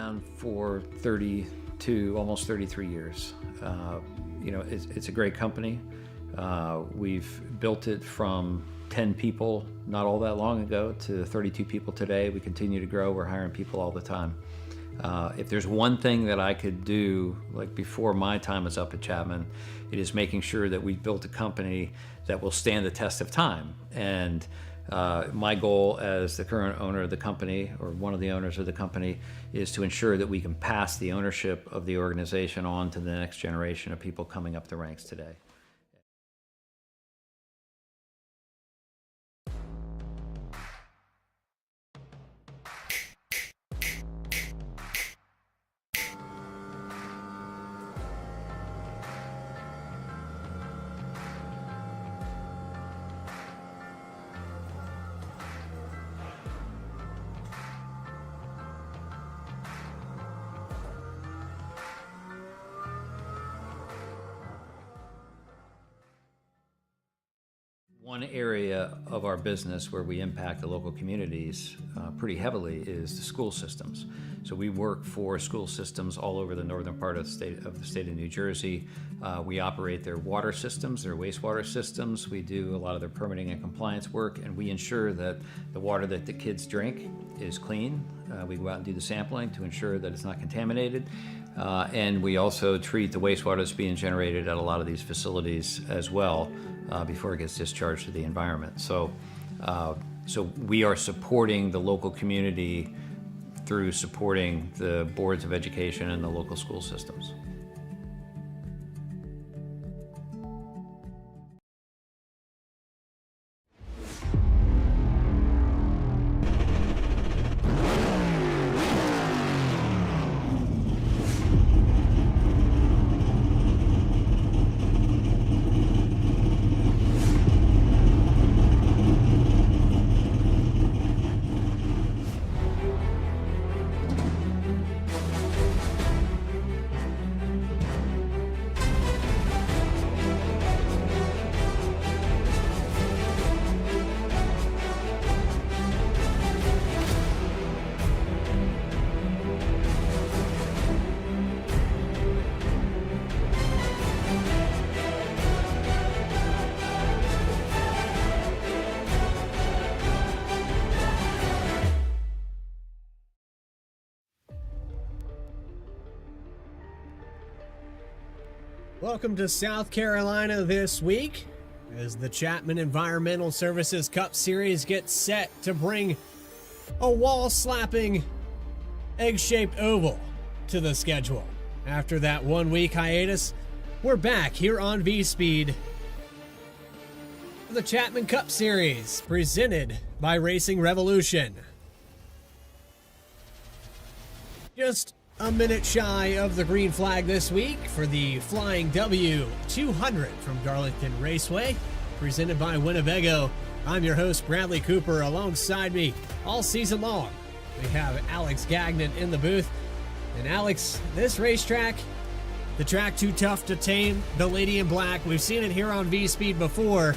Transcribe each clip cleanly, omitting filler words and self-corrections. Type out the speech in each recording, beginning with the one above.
around for 32, almost 33 years. It's a great company. We've built it from 10 people not all that long ago to 32 people today. We continue to grow. We're hiring people all the time. If there's one thing that I could do, like before my time is up at Chapman, it is making sure that we've built a company that will stand the test of time. And my goal as the current owner of the company, or one of the owners of the company, is to ensure that we can pass the ownership of the organization on to the next generation of people coming up the ranks today. One area of our business where we impact the local communities pretty heavily is the school systems. So we work for school systems all over the northern part of the state of New Jersey. We operate their water systems, their wastewater systems. We do a lot of their permitting and compliance work, and we ensure that the water that the kids drink is clean. We go out and do the sampling to ensure that it's not contaminated. And we also treat the wastewater that's being generated at a lot of these facilities as well before it gets discharged to the environment. So we are supporting the local community through supporting the boards of education and the local school systems. Welcome to South Carolina this week as the Chapman Environmental Services Cup Series gets set to bring a wall-slapping egg-shaped oval to the schedule. After that one-week hiatus, we're back here on V-Speed for the Chapman Cup Series, presented by Racing Revolution. Just a minute shy of the green flag this week for the Flying W 200 from Darlington Raceway, presented by Winnebago. I'm your host, Bradley Cooper. Alongside me all season long, we have Alex Gagnon in the booth. And Alex, this racetrack, the track too tough to tame, the Lady in Black, we've seen it here on V-Speed before.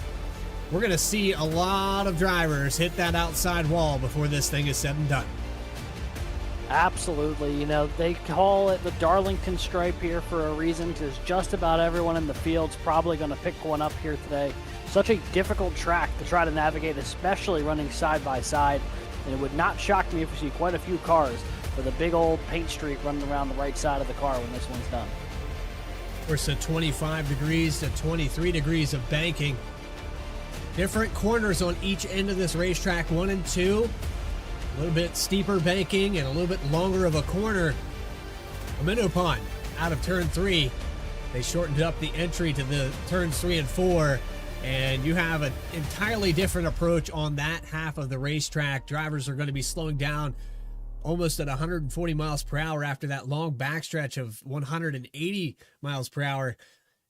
We're going to see a lot of drivers hit that outside wall before this thing is said and done. Absolutely. You know, they call it the Darlington stripe here for a reason, because just about everyone in the field's probably going to pick one up here today. Such a difficult track to try to navigate, especially running side by side. And it would not shock me if we see quite a few cars with a big old paint streak running around the right side of the car when this one's done. Of course, 25 degrees to 23 degrees of banking. Different corners on each end of this racetrack, 1 and 2. A little bit steeper banking and a little bit longer of a corner. A minnow pond out of turn 3. They shortened up the entry to the turns 3 and 4, and you have an entirely different approach on that half of the racetrack. Drivers are going to be slowing down almost at 140 miles per hour after that long backstretch of 180 miles per hour.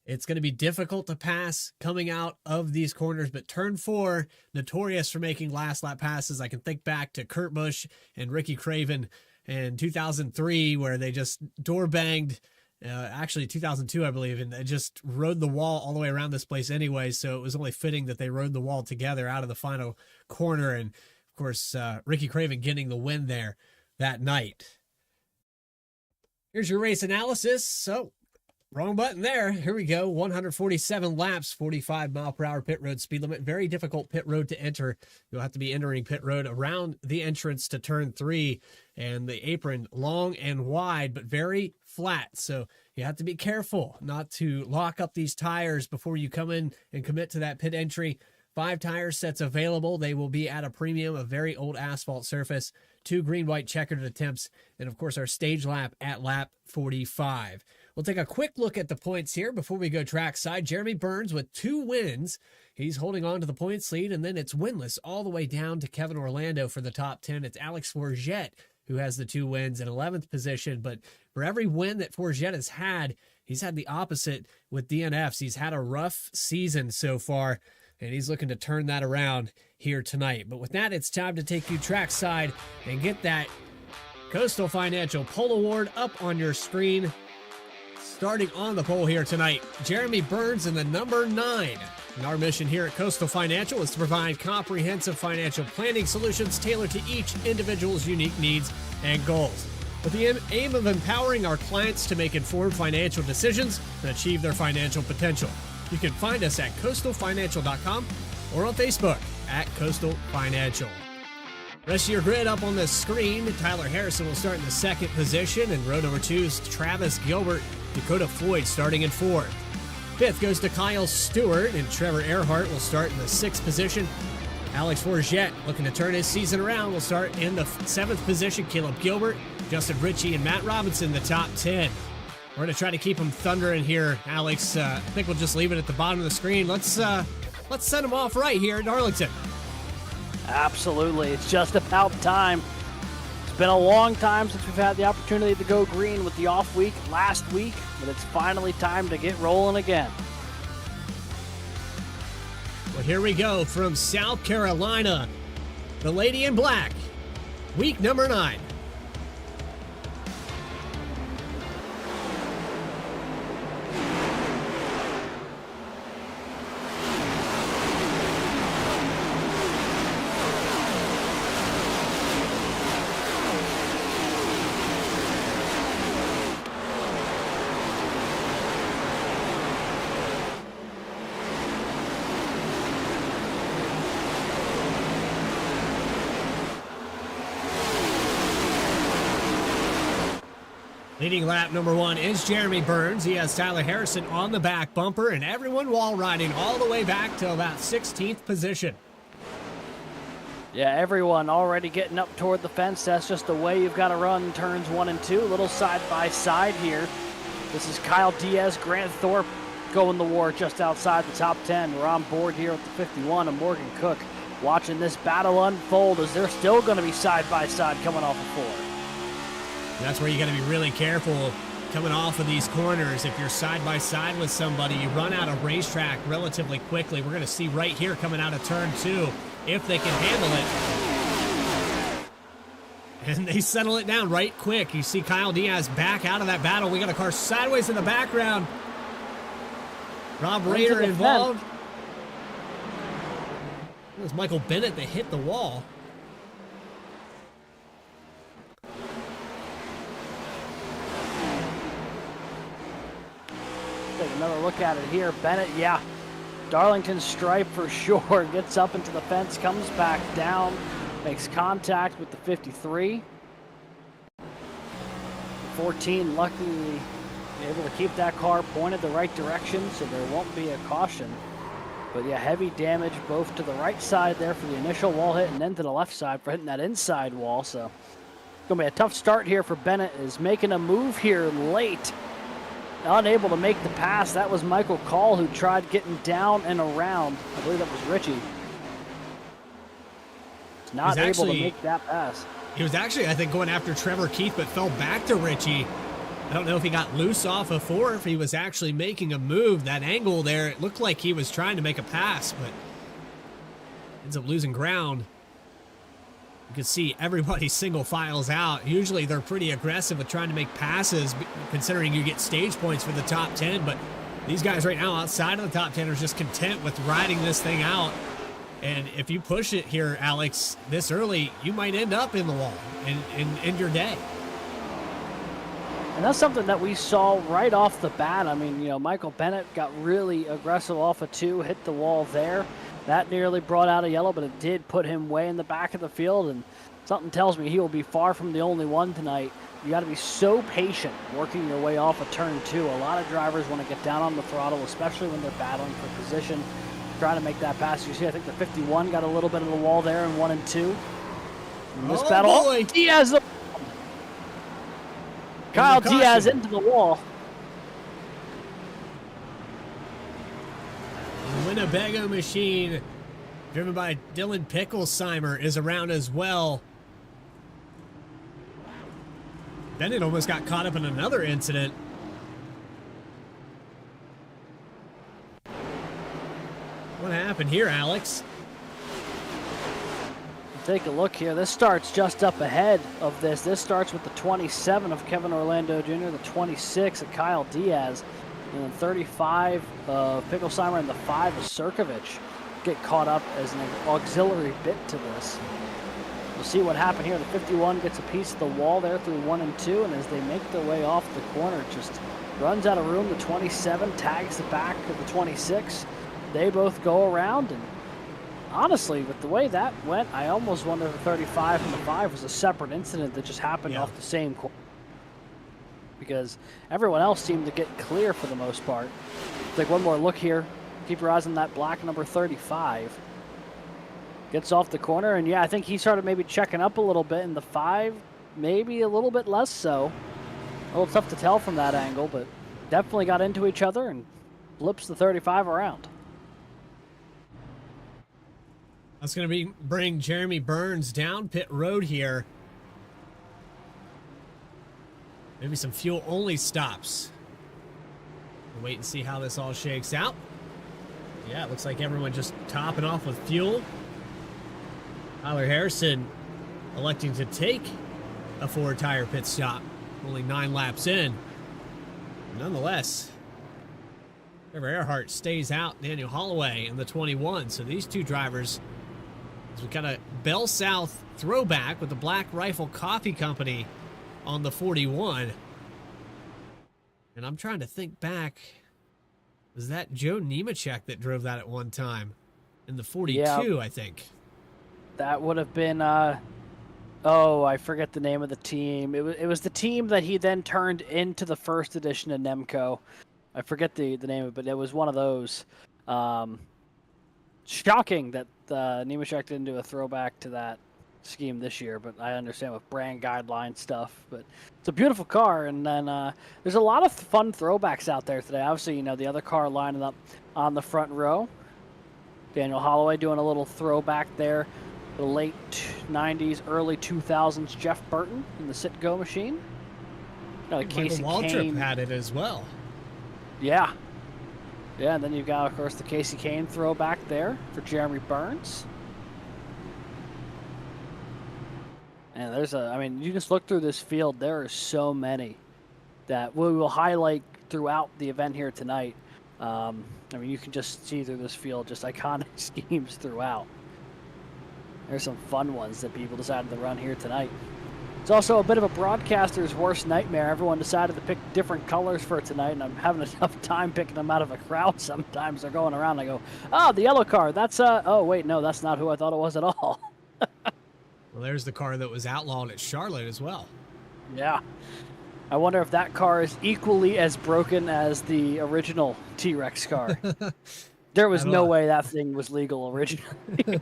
It's going to be difficult to pass coming out of these corners, but turn 4, notorious for making last lap passes. I can think back to Kurt Busch and Ricky Craven in 2003, where they just door banged, actually 2002, I believe, and they just rode the wall all the way around this place anyway. So it was only fitting that they rode the wall together out of the final corner. And of course, Ricky Craven getting the win there that night. Here's your race analysis. So, wrong button there. Here we go. 147 laps, 45 mile per hour pit road speed limit. Very difficult pit road to enter. You'll have to be entering pit road around the entrance to turn 3. And the apron long and wide, but very flat. So you have to be careful not to lock up these tires before you come in and commit to that pit entry. 5 tire sets available. They will be at a premium, a very old asphalt surface. 2 green-white checkered attempts. And, of course, our stage lap at lap 45. We'll take a quick look at the points here before we go trackside. Jeremy Burns with 2 wins. He's holding on to the points lead, and then it's winless all the way down to Kevin Orlando for the top 10. It's Alex Forget who has the 2 wins in 11th position. But for every win that Forget has had, he's had the opposite with DNFs. He's had a rough season so far, and he's looking to turn that around here tonight. But with that, it's time to take you trackside and get that Coastal Financial Pole Award up on your screen. Starting on the pole here tonight, Jeremy Burns in the number 9. And our mission here at Coastal Financial is to provide comprehensive financial planning solutions tailored to each individual's unique needs and goals, with the aim of empowering our clients to make informed financial decisions and achieve their financial potential. You can find us at coastalfinancial.com or on Facebook at Coastal Financial. Rest of your grid up on the screen. Tyler Harrison will start in the 2nd position, and row number 2 is Travis Gilbert. Dakota Floyd starting in 4th. 5th goes to Kyle Stewart, and Trevor Erhardt will start in the 6th position. Alex Forget, looking to turn his season around, will start in the 7th position. Caleb Gilbert, Justin Ritchie, and Matt Robinson, the top 10. We're going to try to keep them thundering here, Alex. I think we'll just leave it at the bottom of the screen. Let's send them off right here at Darlington. Absolutely. It's just about time. It's been a long time since we've had the opportunity to go green with the off week last week, but it's finally time to get rolling again. Well, here we go from South Carolina. The Lady in Black, week number 9. Leading lap number 1 is Jeremy Burns. He has Tyler Harrison on the back bumper, and everyone wall riding all the way back to about 16th position. Yeah, everyone already getting up toward the fence. That's just the way you've got to run turns 1 and 2. A little side by side here. This is Kyle Diaz, Grant Thorpe going the war just outside the top 10. We're on board here with the 51 of Morgan Cook. Watching this battle unfold as they're still going to be side by side coming off of 4. That's where you got to be really careful coming off of these corners. If you're side by side with somebody, you run out of racetrack relatively quickly. We're going to see right here coming out of turn 2 if they can handle it. And they settle it down right quick. You see Kyle Diaz back out of that battle. We got a car sideways in the background. Rob Rader involved. It was Michael Bennett that hit the wall. Take another look at it here. Bennett, yeah, Darlington stripe for sure. Gets up into the fence, comes back down, makes contact with the 53. 14 luckily able to keep that car pointed the right direction, so there won't be a caution. But yeah, heavy damage both to the right side there for the initial wall hit, and then to the left side for hitting that inside wall. So it's going to be a tough start here for Bennett. Is making a move here late. Unable to make the pass. That was Michael Call who tried getting down and around. I believe that was Richie. Not able to make that pass. He was actually, I think, going after Trevor Keith, but fell back to Richie. I don't know if he got loose off of 4, if he was actually making a move. That angle there, it looked like he was trying to make a pass, but ends up losing ground. You can see everybody single files out. Usually they're pretty aggressive with trying to make passes, considering you get stage points for the top 10. But these guys right now outside of the top 10 are just content with riding this thing out. And if you push it here, Alex, this early, you might end up in the wall and end your day. And that's something that we saw right off the bat. I mean, you know, Michael Bennett got really aggressive off of 2, hit the wall there. That nearly brought out a yellow, but it did put him way in the back of the field, and something tells me he will be far from the only one tonight. You got to be so patient working your way off of turn 2. A lot of drivers want to get down on the throttle, especially when they're battling for position, trying to make that pass. You see, I think the 51 got a little bit of the wall there in 1 and 2. In this battle, boy. Diaz, Kyle Diaz into the wall. The Winnebago machine, driven by Dylan Picklesheimer, is around as well. Bennett almost got caught up in another incident. What happened here, Alex? Take a look here. This starts just up ahead of this. This starts with the 27 of Kevin Orlando Jr., the 26 of Kyle Diaz, and then 35 of Picklesheimer and the 5 of Sirkovich get caught up as an auxiliary bit to this. We'll see what happened here. The 51 gets a piece of the wall there through 1 and 2, and as they make their way off the corner, just runs out of room. The 27 tags the back of the 26. They both go around, and honestly, with the way that went, I almost wonder if the 35 and the 5 was a separate incident that just happened off the same corner, because everyone else seemed to get clear for the most part. Take one more look here. Keep your eyes on that black number 35. Gets off the corner, and yeah, I think he started maybe checking up a little bit, and the 5 maybe a little bit less so. A little tough to tell from that angle, but definitely got into each other and flips the 35 around. That's going to bring Jeremy Burns down pit road here. Maybe some fuel-only stops. We'll wait and see how this all shakes out. Yeah, it looks like everyone just topping off with fuel. Tyler Harrison electing to take a 4-tire pit stop. Only 9 laps in. Nonetheless, Trevor Erhardt stays out. Daniel Holloway in the 21. So these two drivers, as we got a Bell South throwback with the Black Rifle Coffee Company on the 41. And I'm trying to think back. Was that Joe Nemechek that drove that at one time? In the 42, yeah. I think. That would have been, oh, I forget the name of the team. It was the team that he then turned into the first edition of Nemco. I forget the name of it, but it was one of those. Shocking that Nemechek didn't do a throwback to that scheme this year, but I understand with brand guideline stuff. But it's a beautiful car, and then there's a lot of fun throwbacks out there today. Obviously, you know, the other car lining up on the front row. Daniel Holloway doing a little throwback there. The late 90s, early 2000s Jeff Burton in the sit-go machine. Casey Waltrip had it as well. Yeah. Yeah, and then you've got, of course, the Casey Kane throwback there for Jeremy Burns. And there's I mean, you just look through this field, there are so many that we will highlight throughout the event here tonight. I mean, you can just see through this field just iconic schemes throughout. There's some fun ones that people decided to run here tonight. It's also a bit of a broadcaster's worst nightmare. Everyone decided to pick different colors for tonight, and I'm having a tough time picking them out of a crowd sometimes. They're going around, and I go, oh, the yellow car. That's, oh, wait, no, that's not who I thought it was at all. Well, there's the car that was outlawed at Charlotte as well. Yeah. I wonder if that car is equally as broken as the original T-Rex car. There was no way that thing was legal originally.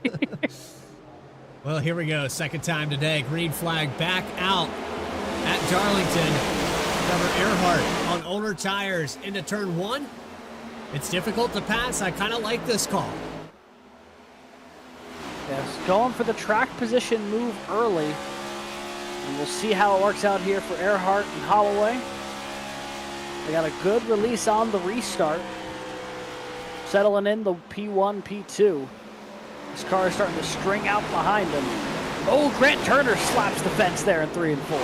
Well, here we go. Second time today. Green flag back out at Darlington. Trevor Erhardt on older tires into turn 1. It's difficult to pass. I kind of like this call. Yes, going for the track position move early. And we'll see how it works out here for Erhardt and Holloway. They got a good release on the restart. Settling in the P1, P2. This car is starting to string out behind him. Oh, Grant Turner slaps the fence there in 3 and 4.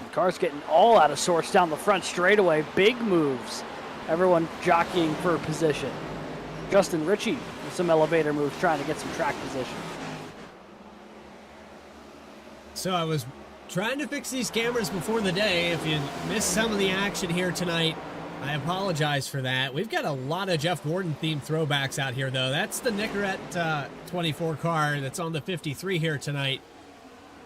The car's getting all out of sorts down the front straightaway. Big moves. Everyone jockeying for position. Justin Ritchie with some elevator moves trying to get some track position. So I was trying to fix these cameras before the day. If you missed some of the action here tonight, I apologize for that. We've got a lot of Jeff Gordon themed throwbacks out here, though. That's the Nicorette 24 car that's on the 53 here tonight.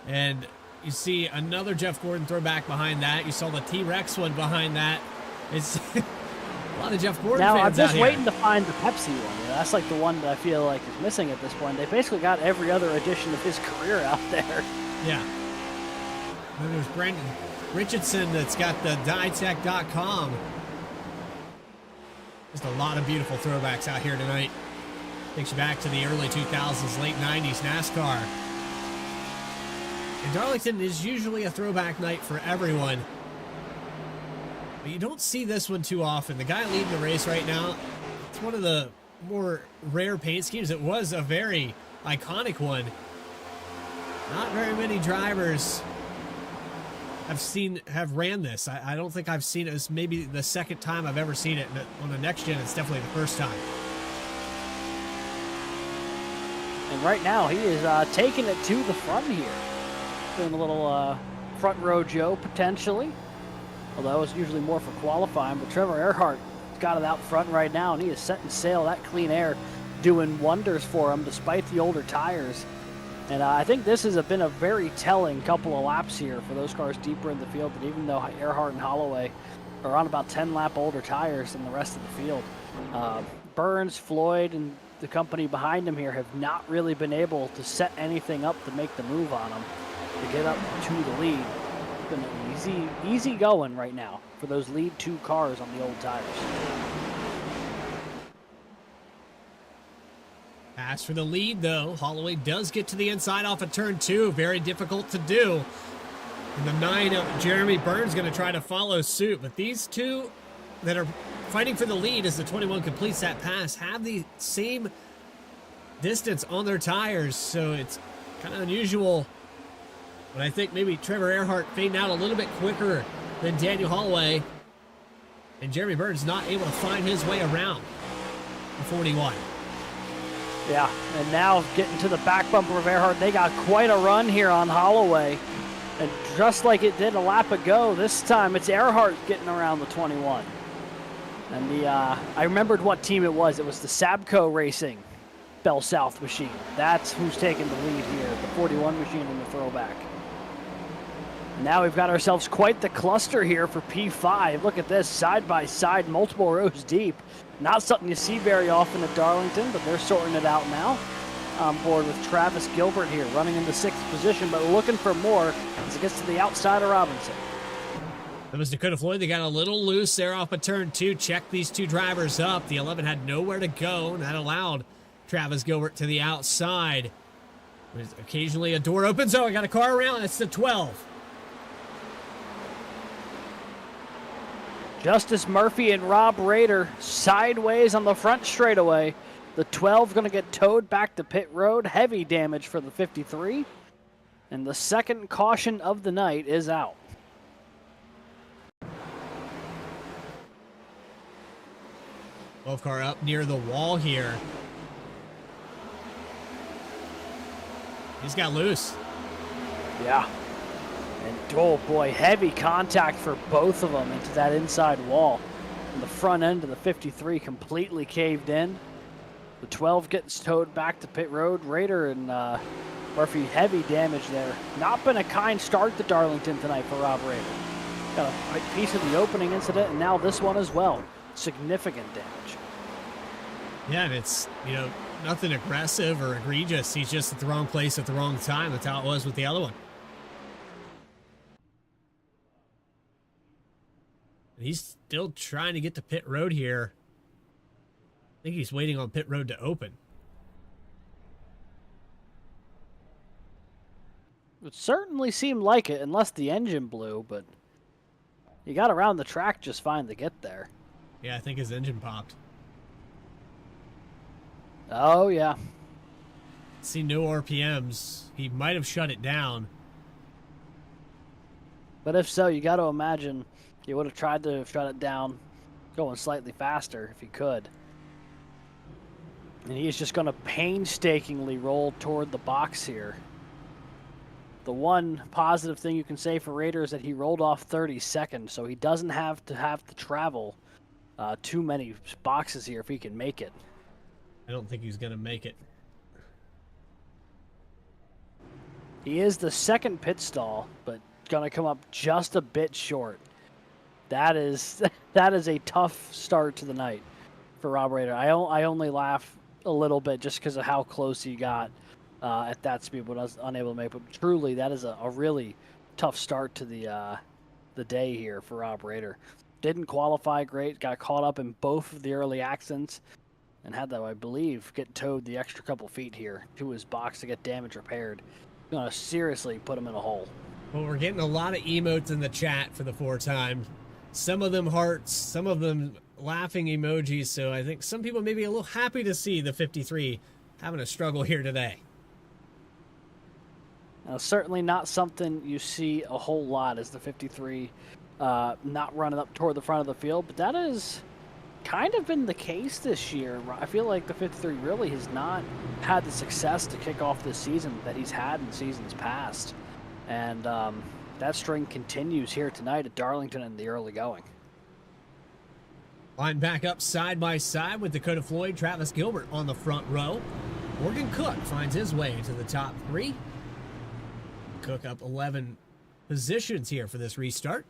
And you see another Jeff Gordon throwback behind that. You saw the T-Rex one behind that. It's a lot of Jeff Gordon now, fans I'm just out here. waiting to find the Pepsi one. You know, that's like the one that I feel like is missing at this point. They basically got every other edition of his career out there. Yeah. Then there's Brandon Richardson that's got the dietech.com. Just a lot of beautiful throwbacks out here tonight. Takes you back to the early 2000s, late 90s NASCAR. And Darlington is usually a throwback night for everyone. But you don't see this one too often. The guy leading the race right now, it's one of the more rare paint schemes. It was a very iconic one. Not very many drivers have ran this. I don't think I've seen it. It's maybe the second time I've ever seen it. On the next gen, it's definitely the first time. And right now, he is taking it to the front here. Doing a little front row Joe, potentially. Although it's usually more for qualifying. But Trevor Erhardt got it out front right now, and he is setting sail. That clean air doing wonders for him, despite the older tires. And I think this has been a very telling couple of laps here for those cars deeper in the field. That even though Erhardt and Holloway are on about 10 lap older tires than the rest of the field, Burns, Floyd, and the company behind him here have not really been able to set anything up to make the move on them to get up to the lead. It's been easy going right now for those lead two cars on the old tires. As for the lead, though, Holloway does get to the inside off of turn 2. Very difficult to do. And the 9 of Jeremy Burns going to try to follow suit. But these two that are fighting for the lead as the 21 completes that pass have the same distance on their tires. So it's kind of unusual. But I think maybe Trevor Erhardt fading out a little bit quicker than Daniel Holloway. And Jeremy Burns not able to find his way around the 41. Yeah, and now getting to the back bumper of Erhardt, they got quite a run here on Holloway. And just like it did a lap ago, this time it's Erhardt getting around the 21. And I remembered what team it was. It was the Sabco Racing Bell South machine. That's who's taking the lead here, the 41 machine in the throwback. And now we've got ourselves quite the cluster here for P5. Look at this, side by side, multiple rows deep. Not something you see very often at Darlington, but they're sorting it out now. On board with Travis Gilbert here, running in the 6th position, but looking for more as it gets to the outside of Robinson. That was Dakota Floyd. They got a little loose there off of turn 2. Checked these two drivers up. The 11 had nowhere to go, and that allowed Travis Gilbert to the outside. There's occasionally a door opens. Oh, I got a car around. It's the 12. Justice Murphy and Rob Rader sideways on the front straightaway. The 12 going to get towed back to pit road. Heavy damage for the 53. And the second caution of the night is out. Car up near the wall here. He's got loose. Yeah. And oh boy, heavy contact for both of them into that inside wall. And the front end of the 53 completely caved in. The 12 gets towed back to pit road. Rader and Murphy, heavy damage there. Not been a kind start to Darlington tonight for Rob Rader. Got a piece of the opening incident, and now this one as well. Significant damage. Yeah, and it's, nothing aggressive or egregious. He's just at the wrong place at the wrong time. That's how it was with the other one. He's still trying to get to pit road here. I think he's waiting on pit road to open. It certainly seemed like it, unless the engine blew, but he got around the track just fine to get there. Yeah, I think his engine popped. Oh, yeah. See no RPMs. He might have shut it down. But if so, you got to imagine he would have tried to shut it down going slightly faster if he could. And he's just going to painstakingly roll toward the box here. The one positive thing you can say for Rader is that he rolled off 32nd, so he doesn't have to travel too many boxes here if he can make it. I don't think he's going to make it. He is the second pit stall, but going to come up just a bit short. That is a tough start to the night for Rob Rader. I only laugh a little bit just because of how close he got at that speed, but I was unable to make. But truly, that is a really tough start to the day here for Rob Rader. Didn't qualify great, got caught up in both of the early accidents, and had to, I believe, get towed the extra couple feet here to his box to get damage repaired. Going to seriously put him in a hole. Well, we're getting a lot of emotes in the chat for the 4-time. Some of them hearts, some of them laughing emojis, so I think some people may be a little happy to see the 53 having a struggle here today. Now, certainly not something you see a whole lot as the 53 not running up toward the front of the field, but that has kind of been the case this year. I feel like the 53 really has not had the success to kick off this season that he's had in seasons past. And that string continues here tonight at Darlington in the early going. Line back up side by side with Dakota Floyd, Travis Gilbert on the front row. Morgan Cook finds his way into the top 3. Cook up 11 positions here for this restart.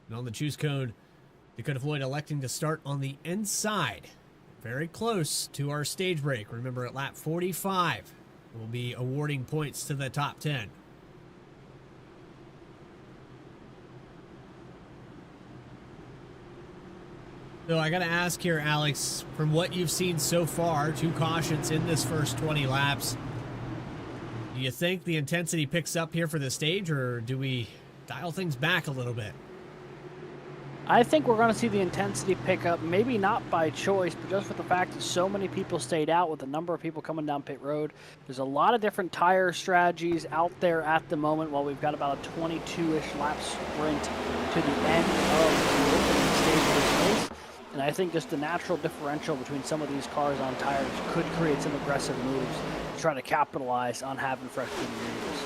And on the choose cone, Dakota Floyd electing to start on the inside. Very close to our stage break. Remember, at lap 45, we'll be awarding points to the top 10. So I got to ask here, Alex, from what you've seen so far, 2 cautions in this first 20 laps, do you think the intensity picks up here for the stage, or do we dial things back a little bit? I think we're going to see the intensity pick up, maybe not by choice, but just with the fact that so many people stayed out with a number of people coming down pit road. There's a lot of different tire strategies out there at the moment while we've got about a 22-ish lap sprint to the end of the opening stage of this race. And I think just the natural differential between some of these cars on tires could create some aggressive moves to try to capitalize on having fresh mediums.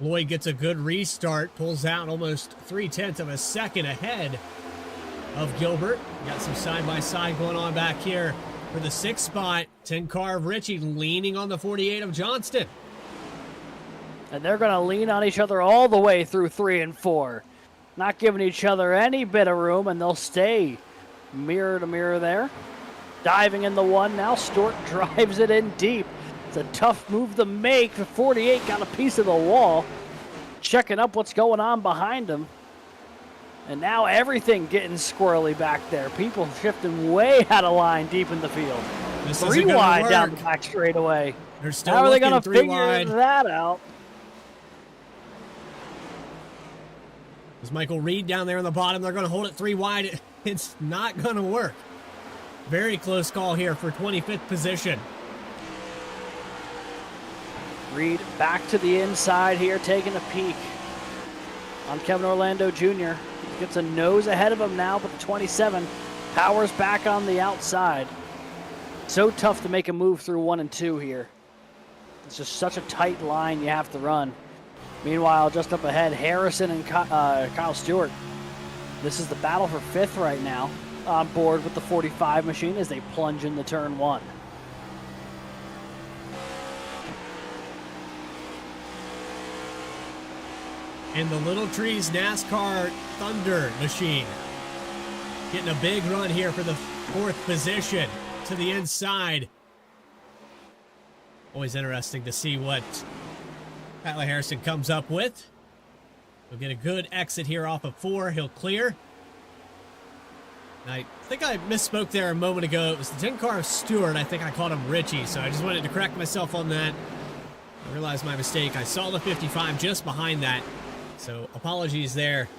Lloyd gets a good restart, pulls out almost 0.3 of a second ahead of Gilbert. Got some side-by-side going on back here for the 6th spot. 10 car of Ritchie leaning on the 48 of Johnston. And they're going to lean on each other all the way through 3 and 4. Not giving each other any bit of room, and they'll stay mirror to mirror there. Diving in the 1 now. Stewart drives it in deep. It's a tough move to make. The 48 got a piece of the wall. Checking up what's going on behind him. And now everything getting squirrely back there. People shifting way out of line deep in the field. This 3 wide down the back straightaway. They're still How are they going to 3 figure wide. that out? There's Michael Reed down there on the bottom. They're going to hold it 3 wide. It's not going to work. Very close call here for 25th position. Reed back to the inside here, taking a peek on Kevin Orlando Jr. He gets a nose ahead of him now, but the 27 powers back on the outside. So tough to make a move through 1 and 2 here. It's just such a tight line you have to run. Meanwhile, just up ahead, Harrison and Kyle Stewart. This is the battle for 5th right now, on board with the 45 machine as they plunge into turn 1. And the Little Trees NASCAR Thunder machine getting a big run here for the 4th position to the inside. Always interesting to see what Tyler Harrison comes up with. He'll get a good exit here off of 4. He'll clear. And I think I misspoke there a moment ago. It was the 10 car of Stewart. I think I called him Richie, so I just wanted to correct myself on that. I realized my mistake. I saw the 55 just behind that. So apologies there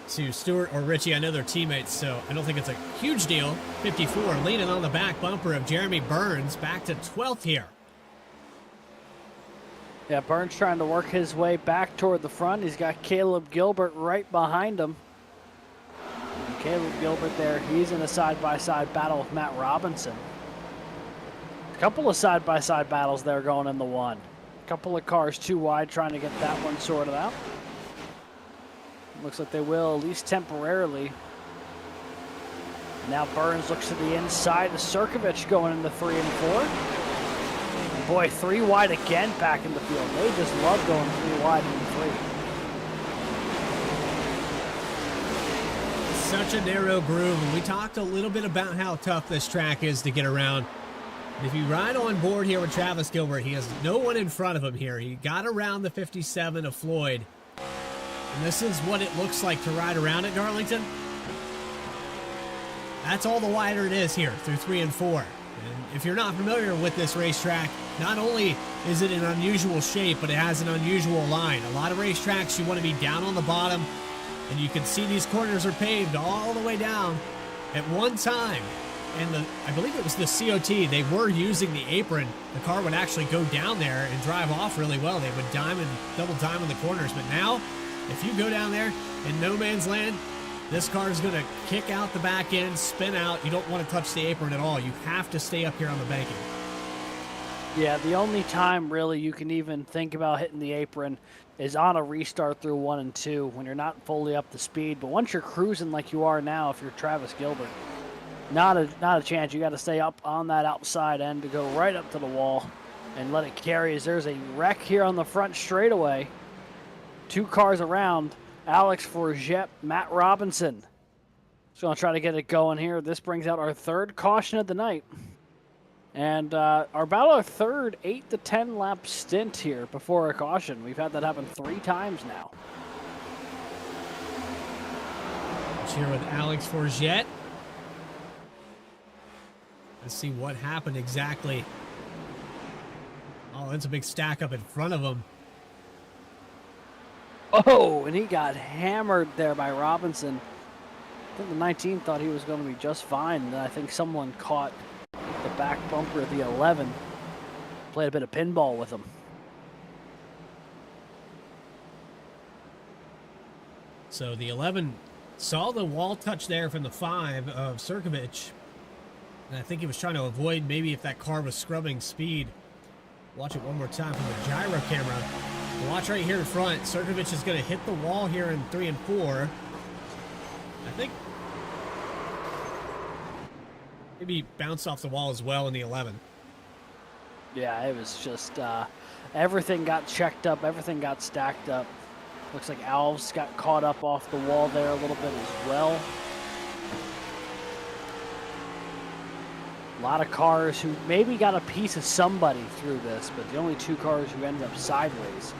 to Stewart or Richie. I know they're teammates, so I don't think it's a huge deal. 54 leaning on the back bumper of Jeremy Burns, back to 12th here. Yeah, Burns trying to work his way back toward the front. He's got Caleb Gilbert right behind him. And Caleb Gilbert there, he's in a side-by-side battle with Matt Robinson. A couple of side-by-side battles there going in the 1. A Couple of cars too wide trying to get that one sorted out. Looks like they will, at least temporarily. Now Burns looks to the inside. The Sirkovich going into 3 and 4. And boy, 3 wide again back in the field. They just love going 3 wide in 3. Such a narrow groove, and we talked a little bit about how tough this track is to get around. And if you ride on board here with Travis Gilbert, he has no one in front of him here. He got around the 57 of Floyd. And this is what it looks like to ride around at Darlington. That's all the wider it is here through 3 and 4. And if you're not familiar with this racetrack, not only is it an unusual shape, but it has an unusual line. A lot of racetracks, you want to be down on the bottom, and you can see these corners are paved all the way down at one time. And I believe it was the COT, they were using the apron. The car would actually go down there and drive off really well. They would double dime in the corners. But now, if you go down there in no man's land, this car is going to kick out the back end, spin out. You don't want to touch the apron at all. You have to stay up here on the banking. Yeah, the only time really you can even think about hitting the apron is on a restart through 1 and 2 when you're not fully up to speed. But once you're cruising like you are now, if you're Travis Gilbert, not a chance. You got to stay up on that outside end to go right up to the wall and let it carry. As there's a wreck here on the front straightaway. 2 cars around. Alex Forget, Matt Robinson. Just going to try to get it going here. This brings out our 3rd caution of the night. And about our 3rd 8 to 10 lap stint here before a caution. We've had that happen 3 times now. Here with Alex Forget. Let's see what happened exactly. Oh, that's a big stack up in front of him. Oh, and he got hammered there by Robinson. I think the 19 thought he was going to be just fine. And I think someone caught the back bumper of the 11. Played a bit of pinball with him. So the 11 saw the wall touch there from the 5 of Sirkovich. And I think he was trying to avoid maybe if that car was scrubbing speed. Watch it one more time from the gyro camera. Watch right here in front. Sirkovich is going to hit the wall here in 3 and 4. I think maybe bounced off the wall as well in the 11. Yeah, it was just everything got checked up. Everything got stacked up. Looks like Alves got caught up off the wall there a little bit as well. A lot of cars who maybe got a piece of somebody through this, but the only 2 cars who ended up sideways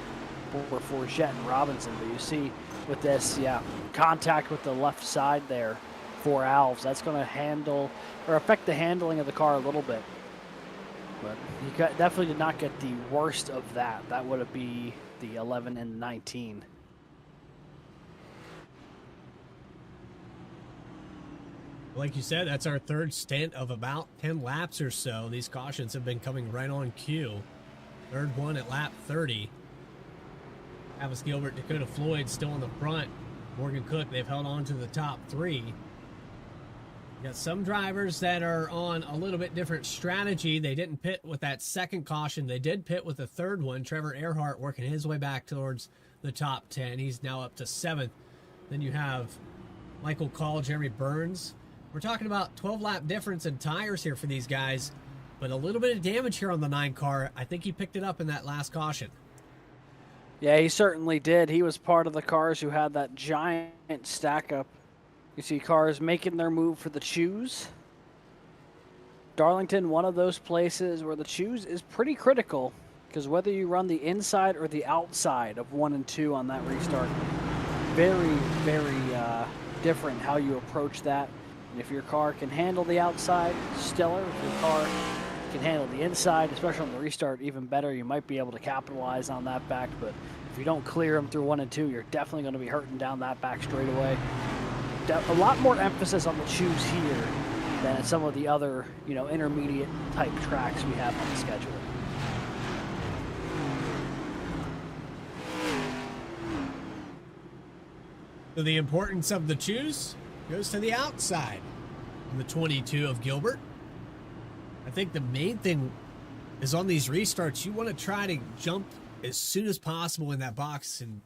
were Forget and Robinson. But you see with this, yeah, contact with the left side there for Alves. That's going to handle or affect the handling of the car a little bit. But he definitely did not get the worst of that. That would be the 11 and 19. Like you said, that's our 3rd stint of about 10 laps or so. These cautions have been coming right on cue. 3rd one at lap 30. Travis Gilbert, Dakota Floyd still in the front. Morgan Cook, they've held on to the top 3. You got some drivers that are on a little bit different strategy. They didn't pit with that 2nd caution. They did pit with the 3rd one. Trevor Erhardt working his way back towards the top 10. He's now up to 7th. Then you have Michael Call, Jeremy Burns. We're talking about 12-lap difference in tires here for these guys, but a little bit of damage here on the 9 car. I think he picked it up in that last caution. Yeah, he certainly did. He was part of the cars who had that giant stack up. You see cars making their move for the choose. Darlington, one of those places where the choose is pretty critical, because whether you run the inside or the outside of 1 and 2 on that restart, very, very different how you approach that. And if your car can handle the outside, stellar. If your car can handle the inside, especially on the restart, even better. You might be able to capitalize on that back, but if you don't clear them through 1 and 2, you're definitely going to be hurting down that back straightaway. A lot more emphasis on the choose here than at some of the other, intermediate type tracks we have on the schedule. So the importance of the choose goes to the outside on the 22 of Gilbert. I think the main thing is on these restarts, you want to try to jump as soon as possible in that box and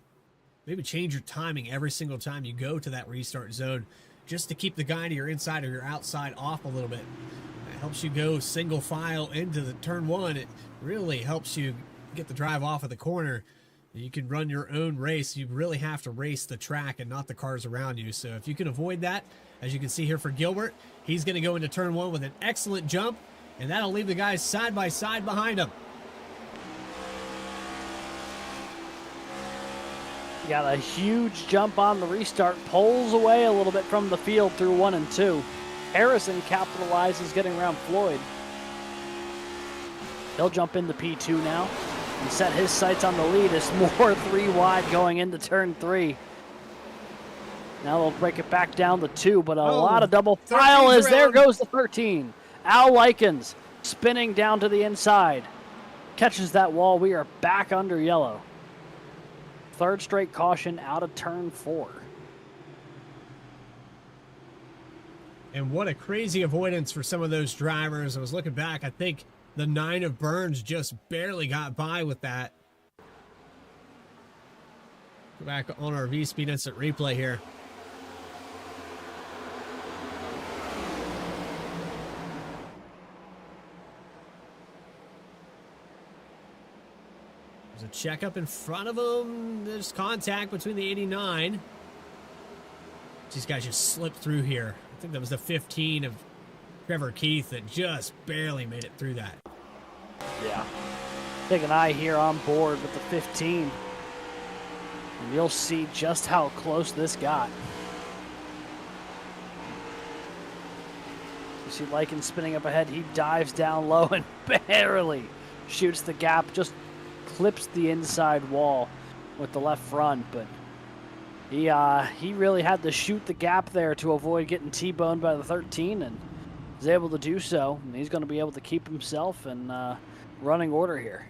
maybe change your timing every single time you go to that restart zone, just to keep the guy to your inside or your outside off a little bit. It helps you go single file into the turn one. It really helps you get the drive off of the corner. You can run your own race. You really have to race the track and not the cars around you. So if you can avoid that, as you can see here for Gilbert, he's going to go into turn one with an excellent jump, and that'll leave the guys side by side behind him. Got a huge jump on the restart, pulls away a little bit from the field through 1 and 2. Harrison capitalizes getting around Floyd. He'll jump into P2 now and set his sights on the lead. It's more 3 wide going into turn 3. Now they'll break it back down to 2, but a lot of double file as there goes the 13. Al Likens spinning down to the inside. Catches that wall. We are back under yellow. Third straight caution out of turn 4. And what a crazy avoidance for some of those drivers. I was looking back. I think the 9 of Burns just barely got by with that. Go back on our V-Speed Instant Replay here. There's a checkup in front of him. There's contact between the 89. These guys just slipped through here. I think that was the 15 of Trevor Keith that just barely made it through that. Yeah. Take an eye here on board with the 15. And you'll see just how close this got. You see Likens spinning up ahead. He dives down low and barely shoots the gap. Just clips the inside wall with the left front, but he really had to shoot the gap there to avoid getting T-boned by the 13, and was able to do so. And he's going to be able to keep himself in running order here.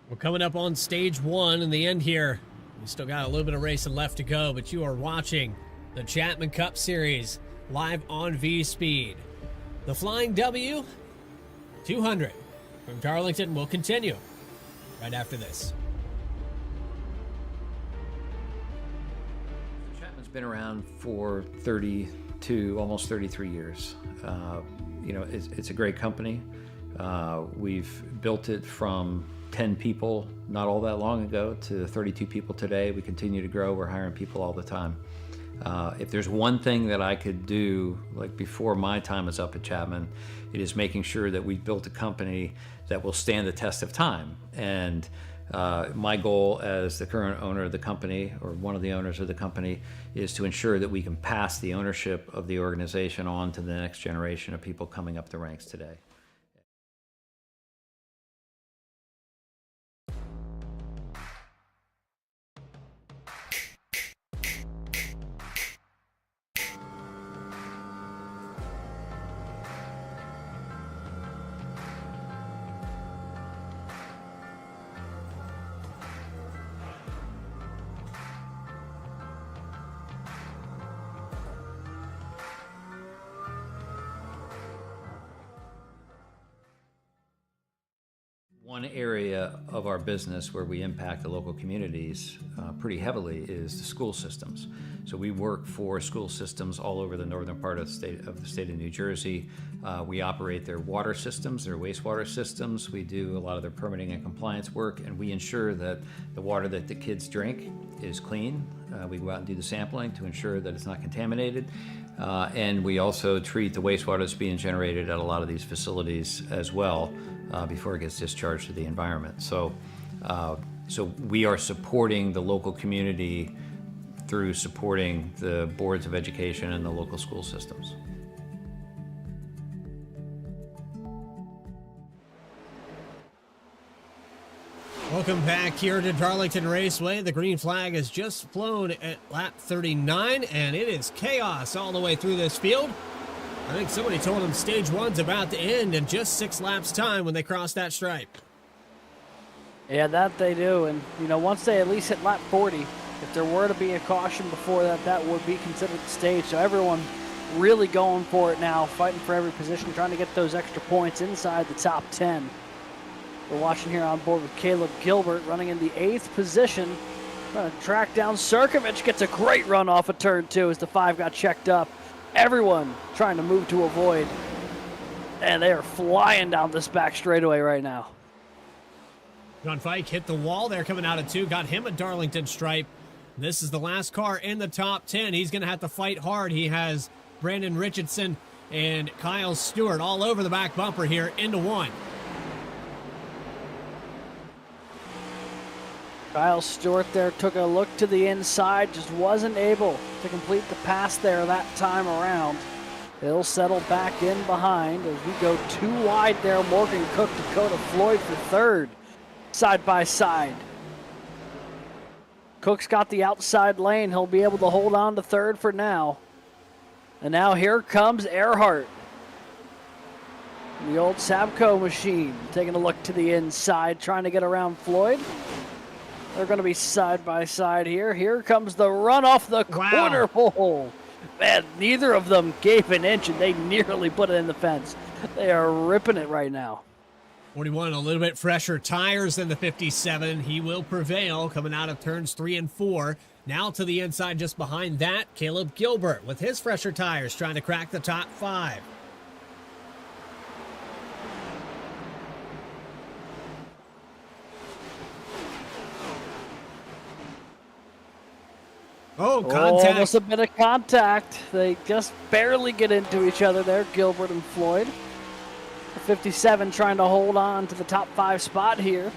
We're coming up on stage 1 in the end here. We still got a little bit of racing left to go, but you are watching the Chapman Cup Series live on V-Speed. The Flying W 200 from Darlington will continue right after this. Chapman's been around for 32, almost 33 years. It's a great company. We've built it from 10 people not all that long ago to 32 people today. We continue to grow. We're hiring people all the time. If there's one thing that I could do, like before my time is up at Chapman, it is making sure that we've built a company that will stand the test of time. And my goal as the current owner of the company, or one of the owners of the company, is to ensure that we can pass the ownership of the organization on to the next generation of people coming up the ranks today. One area of our business where we impact the local communities pretty heavily is the school systems. So we work for school systems all over the northern part of the state of New Jersey. We operate their water systems, their wastewater systems. We do a lot of their permitting and compliance work, and we ensure that the water that the kids drink is clean. We go out and do the sampling to ensure that it's not contaminated. And we also treat the wastewater that's being generated at a lot of these facilities as well before it gets discharged to the environment. So we are supporting the local community through supporting the boards of education and the local school systems. Welcome back here to Darlington Raceway. The green flag has just flown at lap 39, and it is chaos all the way through this field. I think somebody told them stage 1's about to end in just 6 laps time when they cross that stripe. Yeah, that they do. And, once they at least hit lap 40, if there were to be a caution before that, that would be considered the stage. So everyone really going for it now, fighting for every position, trying to get those extra points inside the top 10. We're watching here on board with Caleb Gilbert running in the 8th position. Trying to track down Sirkovich. Gets a great run off of turn 2 as the 5 got checked up. Everyone trying to move to avoid. And they are flying down this back straightaway right now. John Fike hit the wall there coming out of 2. Got him a Darlington stripe. This is the last car in the top 10. He's going to have to fight hard. He has Brandon Richardson and Kyle Stewart all over the back bumper here into 1. Kyle Stewart there took a look to the inside, just wasn't able to complete the pass there that time around. He'll settle back in behind as we go 2 wide there. Morgan Cook, Dakota Floyd for 3rd, side by side. Cook's got the outside lane. He'll be able to hold on to 3rd for now. And now here comes Erhardt. The old Sabco machine taking a look to the inside, trying to get around Floyd. They're going to be side by side here. Here comes the run off the corner pole. Man, neither of them gave an inch, and they nearly put it in the fence. They are ripping it right now. 41, a little bit fresher tires than the 57. He will prevail coming out of turns 3 and 4. Now to the inside just behind that, Caleb Gilbert with his fresher tires trying to crack the top 5. Oh, contact. Almost a bit of contact. They just barely get into each other there, Gilbert and Floyd. The 57 trying to hold on to the top 5 spot here.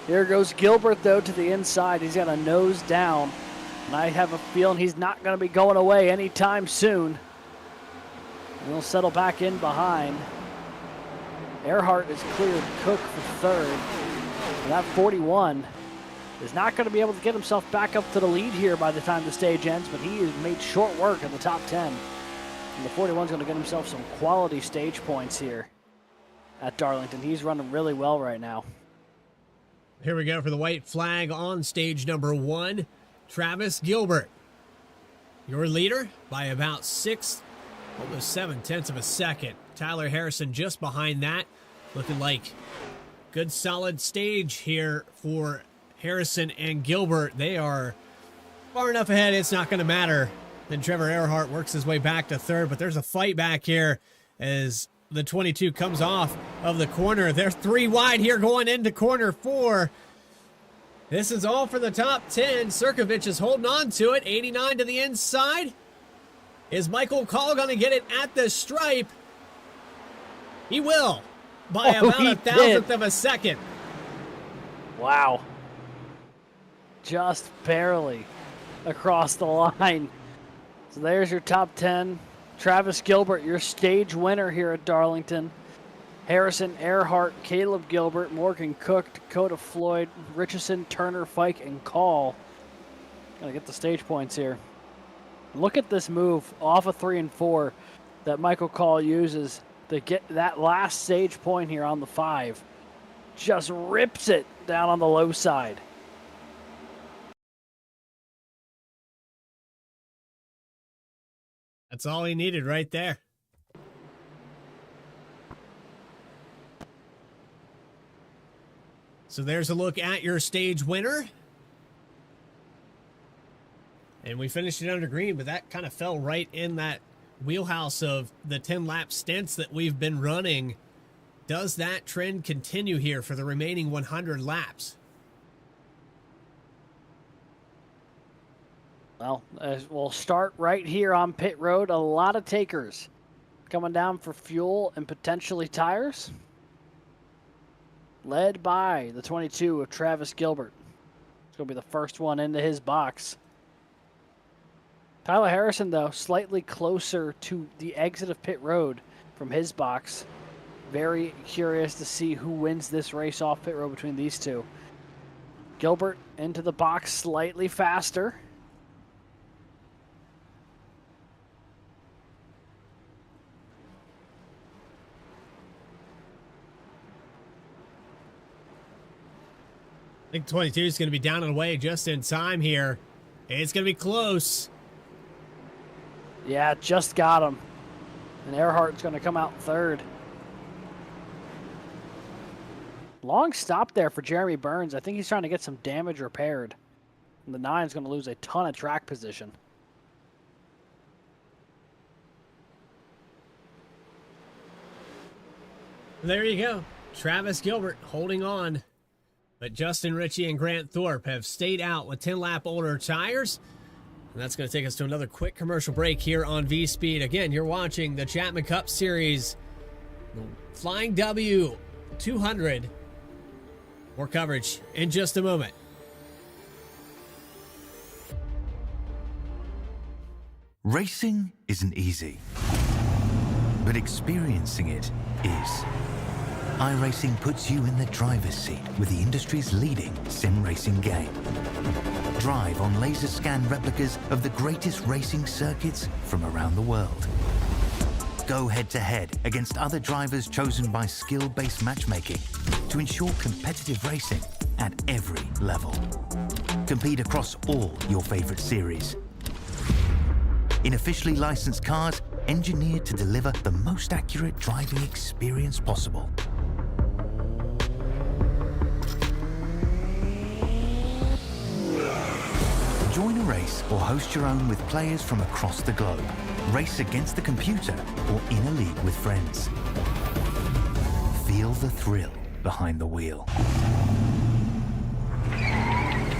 Here goes Gilbert, though, to the inside. He's got a nose down. And I have a feeling he's not going to be going away anytime soon. And he'll settle back in behind. Erhardt is cleared Cook for 3rd. And that 41 is not going to be able to get himself back up to the lead here by the time the stage ends, but he has made short work in the top 10. And the 41 is going to get himself some quality stage points here at Darlington. He's running really well right now. Here we go for the white flag on stage number 1. Travis Gilbert, your leader by about 6, almost 7/10 of a second. Tyler Harrison just behind that. Looking like good solid stage here for Harrison and Gilbert. They are far enough ahead, it's not going to matter. Then Trevor Erhardt works his way back to 3rd, but there's a fight back here as the 22 comes off of the corner. They're 3 wide here going into corner 4. This is all for the top 10. Sirkovich is holding on to it. 89 to the inside. Is Michael Call going to get it at the stripe? He will by about a thousandth of a second. Wow. Just barely across the line. So there's your top 10. Travis Gilbert, your stage winner here at Darlington. Harrison, Erhardt, Caleb Gilbert, Morgan Cook, Dakota Floyd, Richardson, Turner, Fike, and Call. Gotta get the stage points here. Look at this move off of 3 and 4 that Michael Call uses to get that last stage point here on the 5. Just rips it down on the low side. That's all he needed right there. So there's a look at your stage winner. And we finished it under green, but that kind of fell right in that wheelhouse of the 10-lap stints that we've been running. Does that trend continue here for the remaining 100 laps? Well, we'll start right here on pit road. A lot of takers coming down for fuel and potentially tires. Led by the 22 of Travis Gilbert. It's going to be the first one into his box. Tyler Harrison, though, slightly closer to the exit of pit road from his box. Very curious to see who wins this race off pit road between these two. Gilbert into the box slightly faster. I think 22 is going to be down and away just in time here. It's going to be close. Yeah, just got him. And Erhardt's going to come out 3rd. Long stop there for Jeremy Burns. I think he's trying to get some damage repaired. And the 9's going to lose a ton of track position. There you go. Travis Gilbert holding on. But Justin Ritchie and Grant Thorpe have stayed out with 10-lap older tires. And that's going to take us to another quick commercial break here on V-Speed. Again, you're watching the Chapman Cup Series, the Flying W 200. More coverage in just a moment. Racing isn't easy, but experiencing it is. iRacing puts you in the driver's seat with the industry's leading sim racing game. Drive on laser scan replicas of the greatest racing circuits from around the world. Go head-to-head against other drivers chosen by skill-based matchmaking to ensure competitive racing at every level. Compete across all your favorite series. In officially licensed cars, engineered to deliver the most accurate driving experience possible. Join a race or host your own with players from across the globe. Race against the computer or in a league with friends. Feel the thrill behind the wheel.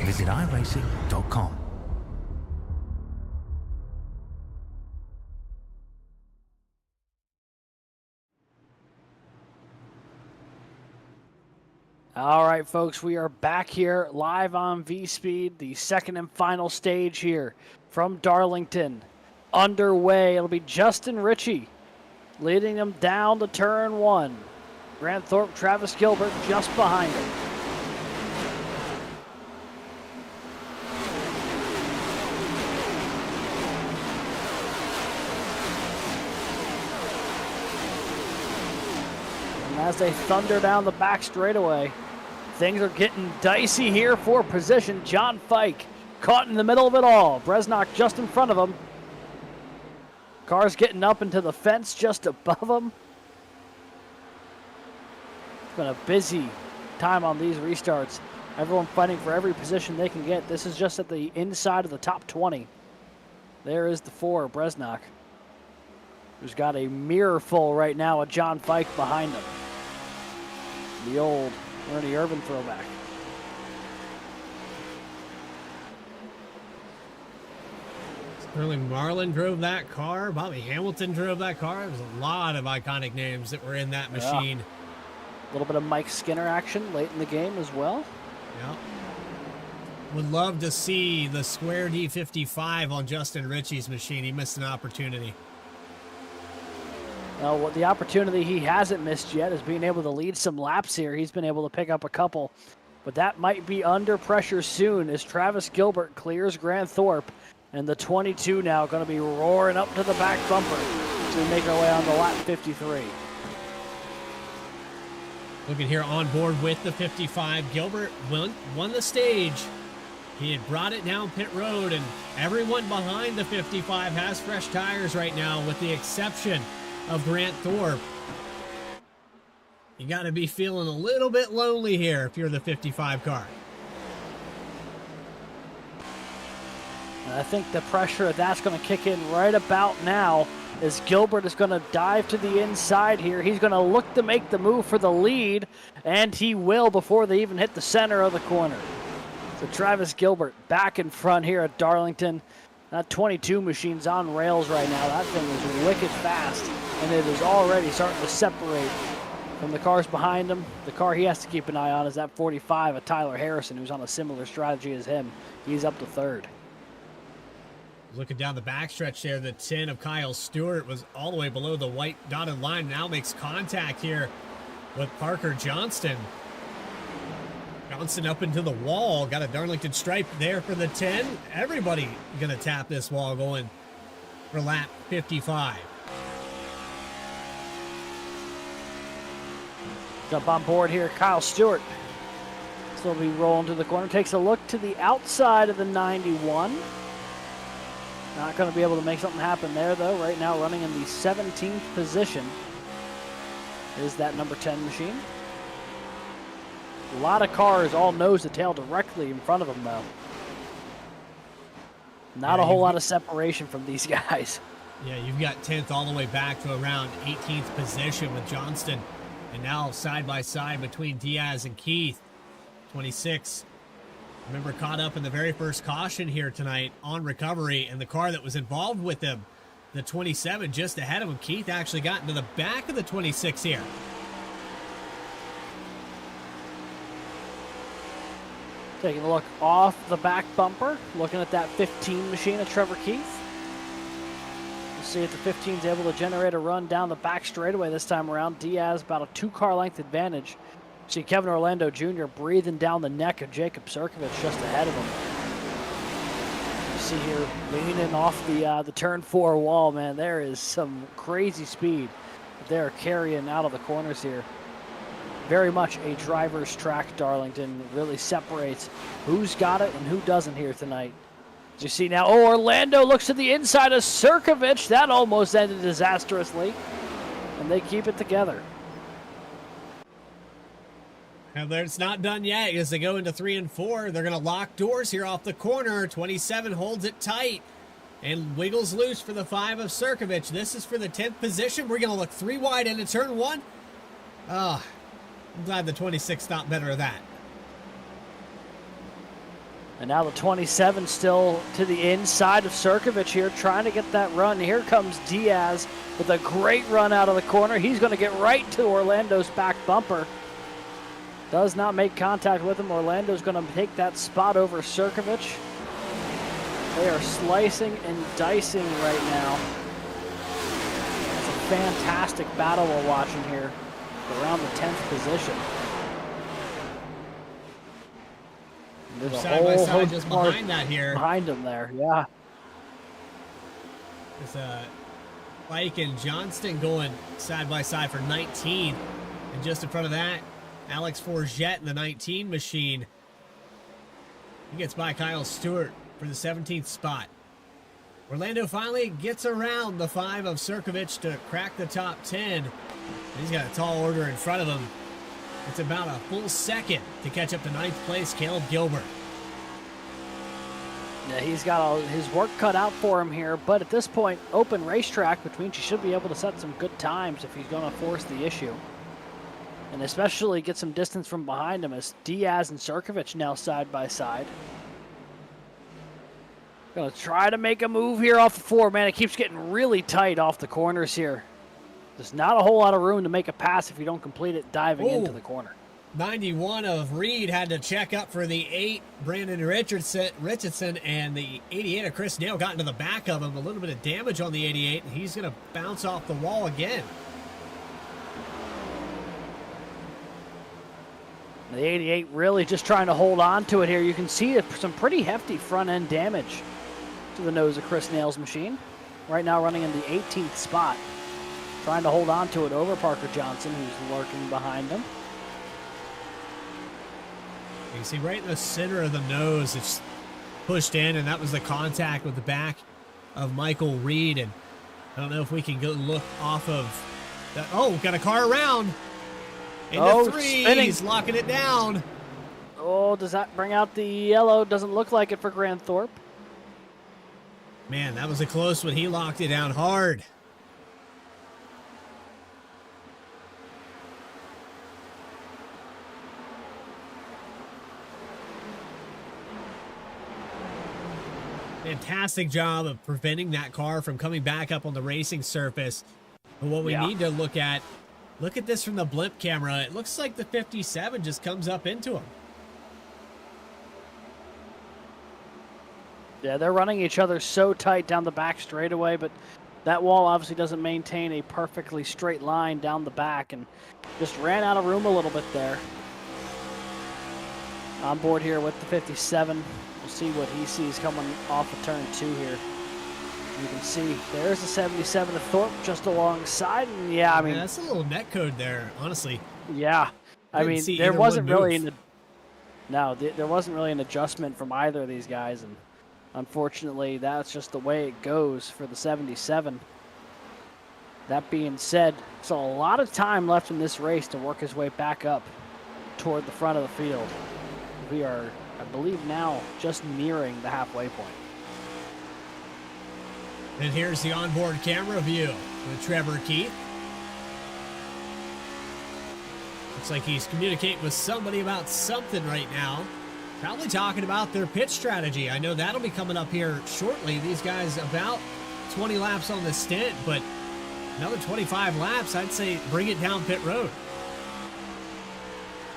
Visit iRacing.com. All right, folks, we are back here live on V-Speed, the second and final stage here from Darlington. Underway, it'll be Justin Ritchie leading them down to turn 1. Grant Thorpe, Travis Gilbert just behind him. And as they thunder down the back straightaway, things are getting dicey here for position. John Fike caught in the middle of it all. Bresnock just in front of him. Car's getting up into the fence just above him. It's been a busy time on these restarts. Everyone fighting for every position they can get. This is just at the inside of the top 20. There is the 4, Bresnock, who's got a mirror full right now of John Fike behind him. The old Ernie Irvin throwback. Sterling Marlin drove that car. Bobby Hamilton drove that car. There was a lot of iconic names that were in that machine. A little bit of Mike Skinner action late in the game as well. Yeah. Would love to see the square D55 on Justin Ritchie's machine. He missed an opportunity. Well, the opportunity he hasn't missed yet is being able to lead some laps here. He's been able to pick up a couple, but that might be under pressure soon as Travis Gilbert clears Grant Thorpe, and the 22 now going to be roaring up to the back bumper as we make our way on to lap 53. Looking here on board with the 55, Gilbert won the stage. He had brought it down pit road, and everyone behind the 55 has fresh tires right now, with the exception of Grant Thorpe. You got to be feeling a little bit lonely here if you're the 55 car. And I think the pressure of that's going to kick in right about now as Gilbert is going to dive to the inside here. He's going to look to make the move for the lead, and he will before they even hit the center of the corner. So Travis Gilbert back in front here at Darlington. That 22 machine's on rails right now. That thing is wicked fast, and it is already starting to separate from the cars behind him. The car he has to keep an eye on is that 45 of Tyler Harrison, who's on a similar strategy as him. He's up to third. Looking down the backstretch there, the 10 of Kyle Stewart was all the way below the white dotted line. Now makes contact here with Parker Johnston. Johnston up into the wall. Got a Darlington stripe there for the 10. Everybody going to tap this wall going for lap 55. Jump on board here, Kyle Stewart. Still be rolling to the corner. Takes a look to the outside of the 91. Not going to be able to make something happen there, though. Right now, running in the 17th position is that number 10 machine. A lot of cars all nose to tail directly in front of them, though. Not a whole lot of separation from these guys. Yeah, you've got 10th all the way back to around 18th position with Johnston. And now side by side between Diaz and Keith. 26. Remember, caught up in the very first caution here tonight on recovery, and the car that was involved with him, the 27, just ahead of him. Keith actually got into the back of the 26 here. Taking a look off the back bumper, looking at that 15 machine of Trevor Keith. We'll see if the 15 is able to generate a run down the back straightaway this time around. Diaz about a 2-car length advantage. See Kevin Orlando Jr. breathing down the neck of Jacob Sirkovich just ahead of him. You see here leaning off the turn 4 wall, man. There is some crazy speed they're carrying out of the corners here. Very much a driver's track, Darlington. It really separates who's got it and who doesn't here tonight. As you see now, oh, Orlando looks to the inside of Sirkovich. That almost ended disastrously. And they keep it together. And it's not done yet as they go into 3 and 4. They're going to lock doors here off the corner. 27 holds it tight and wiggles loose for the 5 of Sirkovich. This is for the 10th position. We're going to look 3 wide into turn 1. Oh, I'm glad the 26 thought better of that. And now the 27 still to the inside of Sirkovich here, trying to get that run. Here comes Diaz with a great run out of the corner. He's going to get right to Orlando's back bumper. Does not make contact with him. Orlando's going to take that spot over Sirkovich. They are slicing and dicing right now. It's a fantastic battle we're watching here around the 10th position. There's a side by whole side host just of cars behind that here. behind him there, yeah. There's Mike and Johnston going side by side for 19. And just in front of that, Alex Forget in the 19 machine. He gets by Kyle Stewart for the 17th spot. Orlando finally gets around the 5 of Sirkovich to crack the top 10. He's got a tall order in front of him. It's about a full second to catch up to 9th place, Caleb Gilbert. Yeah, he's got his work cut out for him here, but at this point, open racetrack, which means he should be able to set some good times if he's going to force the issue. And especially get some distance from behind him as Diaz and Sirkovich now side by side. Gonna try to make a move here off the 4. Man, it keeps getting really tight off the corners here. There's not a whole lot of room to make a pass if you don't complete it diving into the corner. 91 of Reed had to check up for the 8, Brandon Richardson, and the 88 of Chris Nail got into the back of him. A little bit of damage on the 88, and he's going to bounce off the wall again. The 88 really just trying to hold on to it here. You can see some pretty hefty front-end damage to the nose of Chris Nail's machine. Right now running in the 18th spot. Trying to hold on to it over Parker Johnson, who's lurking behind him. You can see right in the center of the nose, it's pushed in, and that was the contact with the back of Michael Reed. And I don't know if we can go look off of that. Oh, got a car around. Into 3, spinning. He's locking it down. Oh, does that bring out the yellow? Doesn't look like it for Grant Thorpe. Man, that was a close one. He locked it down hard. Fantastic job of preventing that car from coming back up on the racing surface. But what we need to look at this from the blimp camera. It looks like the 57 just comes up into him. Yeah, they're running each other so tight down the back straightaway, but that wall obviously doesn't maintain a perfectly straight line down the back and just ran out of room a little bit there. On board here with the 57. We'll see what he sees coming off of turn 2 here. You can see there's the 77 of Thorpe just alongside. And yeah, I mean, that's a little net code there, honestly. Yeah, I mean, there wasn't really there wasn't really an adjustment from either of these guys, and unfortunately, that's just the way it goes for the 77. That being said, so a lot of time left in this race to work his way back up toward the front of the field. We are, I believe now, just nearing the halfway point. And here's the onboard camera view with Trevor Keith. Looks like he's communicating with somebody about something right now. Probably talking about their pit strategy. I know that'll be coming up here shortly. These guys about 20 laps on the stint, but another 25 laps, I'd say bring it down pit road.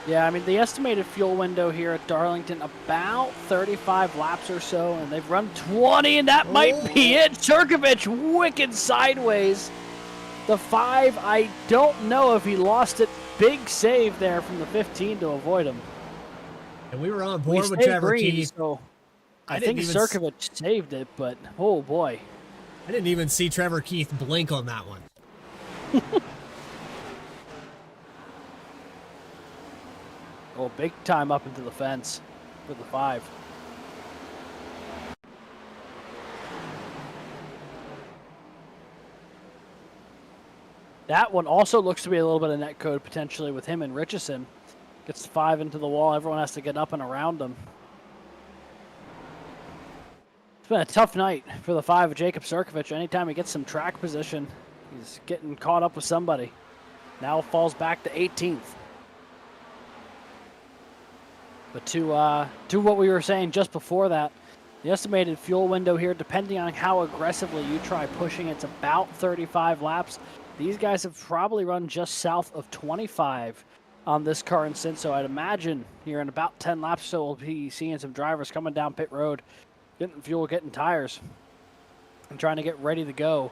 Yeah, I mean, the estimated fuel window here at Darlington, about 35 laps or so, and they've run 20, and that might be it. Cirkovich wicked sideways. The 5, I don't know if he lost it. Big save there from the 15 to avoid him. And we were on board with Trevor Keith. So I think Cirkovich saved it, but oh boy. I didn't even see Trevor Keith blink on that one. Oh, big time up into the fence for the 5. That one also looks to be a little bit of net code potentially with him and Richardson. Gets the 5 into the wall. Everyone has to get up and around him. It's been a tough night for the 5 of Jacob Cirkovich. Anytime he gets some track position, he's getting caught up with somebody. Now falls back to 18th. But to what we were saying just before that, the estimated fuel window here, depending on how aggressively you try pushing, it's about 35 laps. These guys have probably run just south of 25 on this car and since, so I'd imagine here in about 10 laps or so we'll be seeing some drivers coming down pit road, getting fuel, getting tires, and trying to get ready to go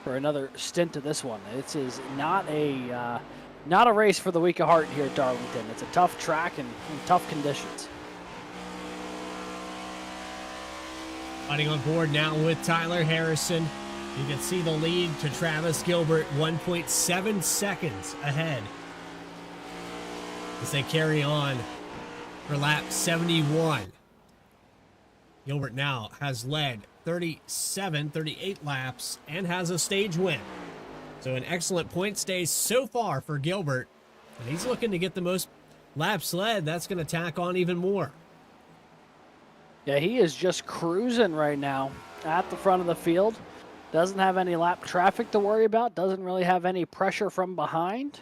for another stint of this one. This is not a race for the weak of heart here at Darlington. It's a tough track and tough conditions. Riding on board now with Tyler Harrison. You can see the lead to Travis Gilbert, 1.7 seconds ahead as they carry on for lap 71. Gilbert now has led 38 laps and has a stage win. So an excellent point stays so far for Gilbert. And he's looking to get the most laps led. That's going to tack on even more. Yeah, he is just cruising right now at the front of the field. Doesn't have any lap traffic to worry about. Doesn't really have any pressure from behind.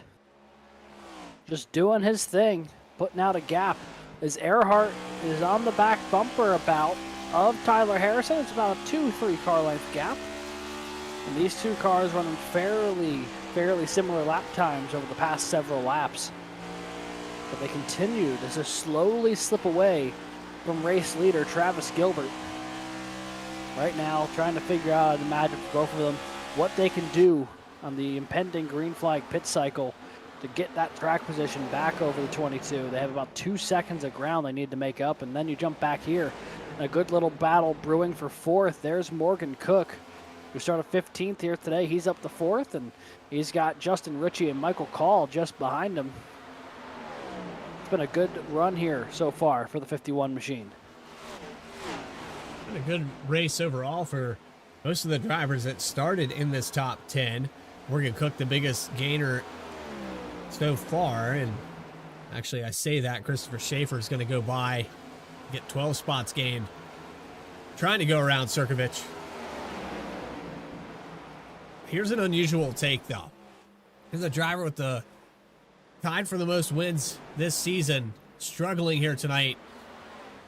Just doing his thing, putting out a gap. As Erhardt is on the back bumper about of Tyler Harrison. It's about a 2-3 car length gap. And these two cars running fairly similar lap times over the past several laps. But they continue to just slowly slip away from race leader Travis Gilbert. Right now, trying to figure out the magic for both of them, what they can do on the impending green flag pit cycle to get that track position back over the 22. They have about 2 seconds of ground they need to make up, and then you jump back here. A good little battle brewing for 4th. There's Morgan Cook, who started 15th here today. He's up to 4th, and he's got Justin Ritchie and Michael Call just behind him. It's been a good run here so far for the 51 machine. Been a good race overall for most of the drivers that started in this top 10. Morgan Cook, the biggest gainer so far, and actually I say that Christopher Schaefer is going to go by, get 12 spots gained, trying to go around Cirkovich. Here's an unusual take though. Here's a driver with the tied for the most wins this season, struggling here tonight.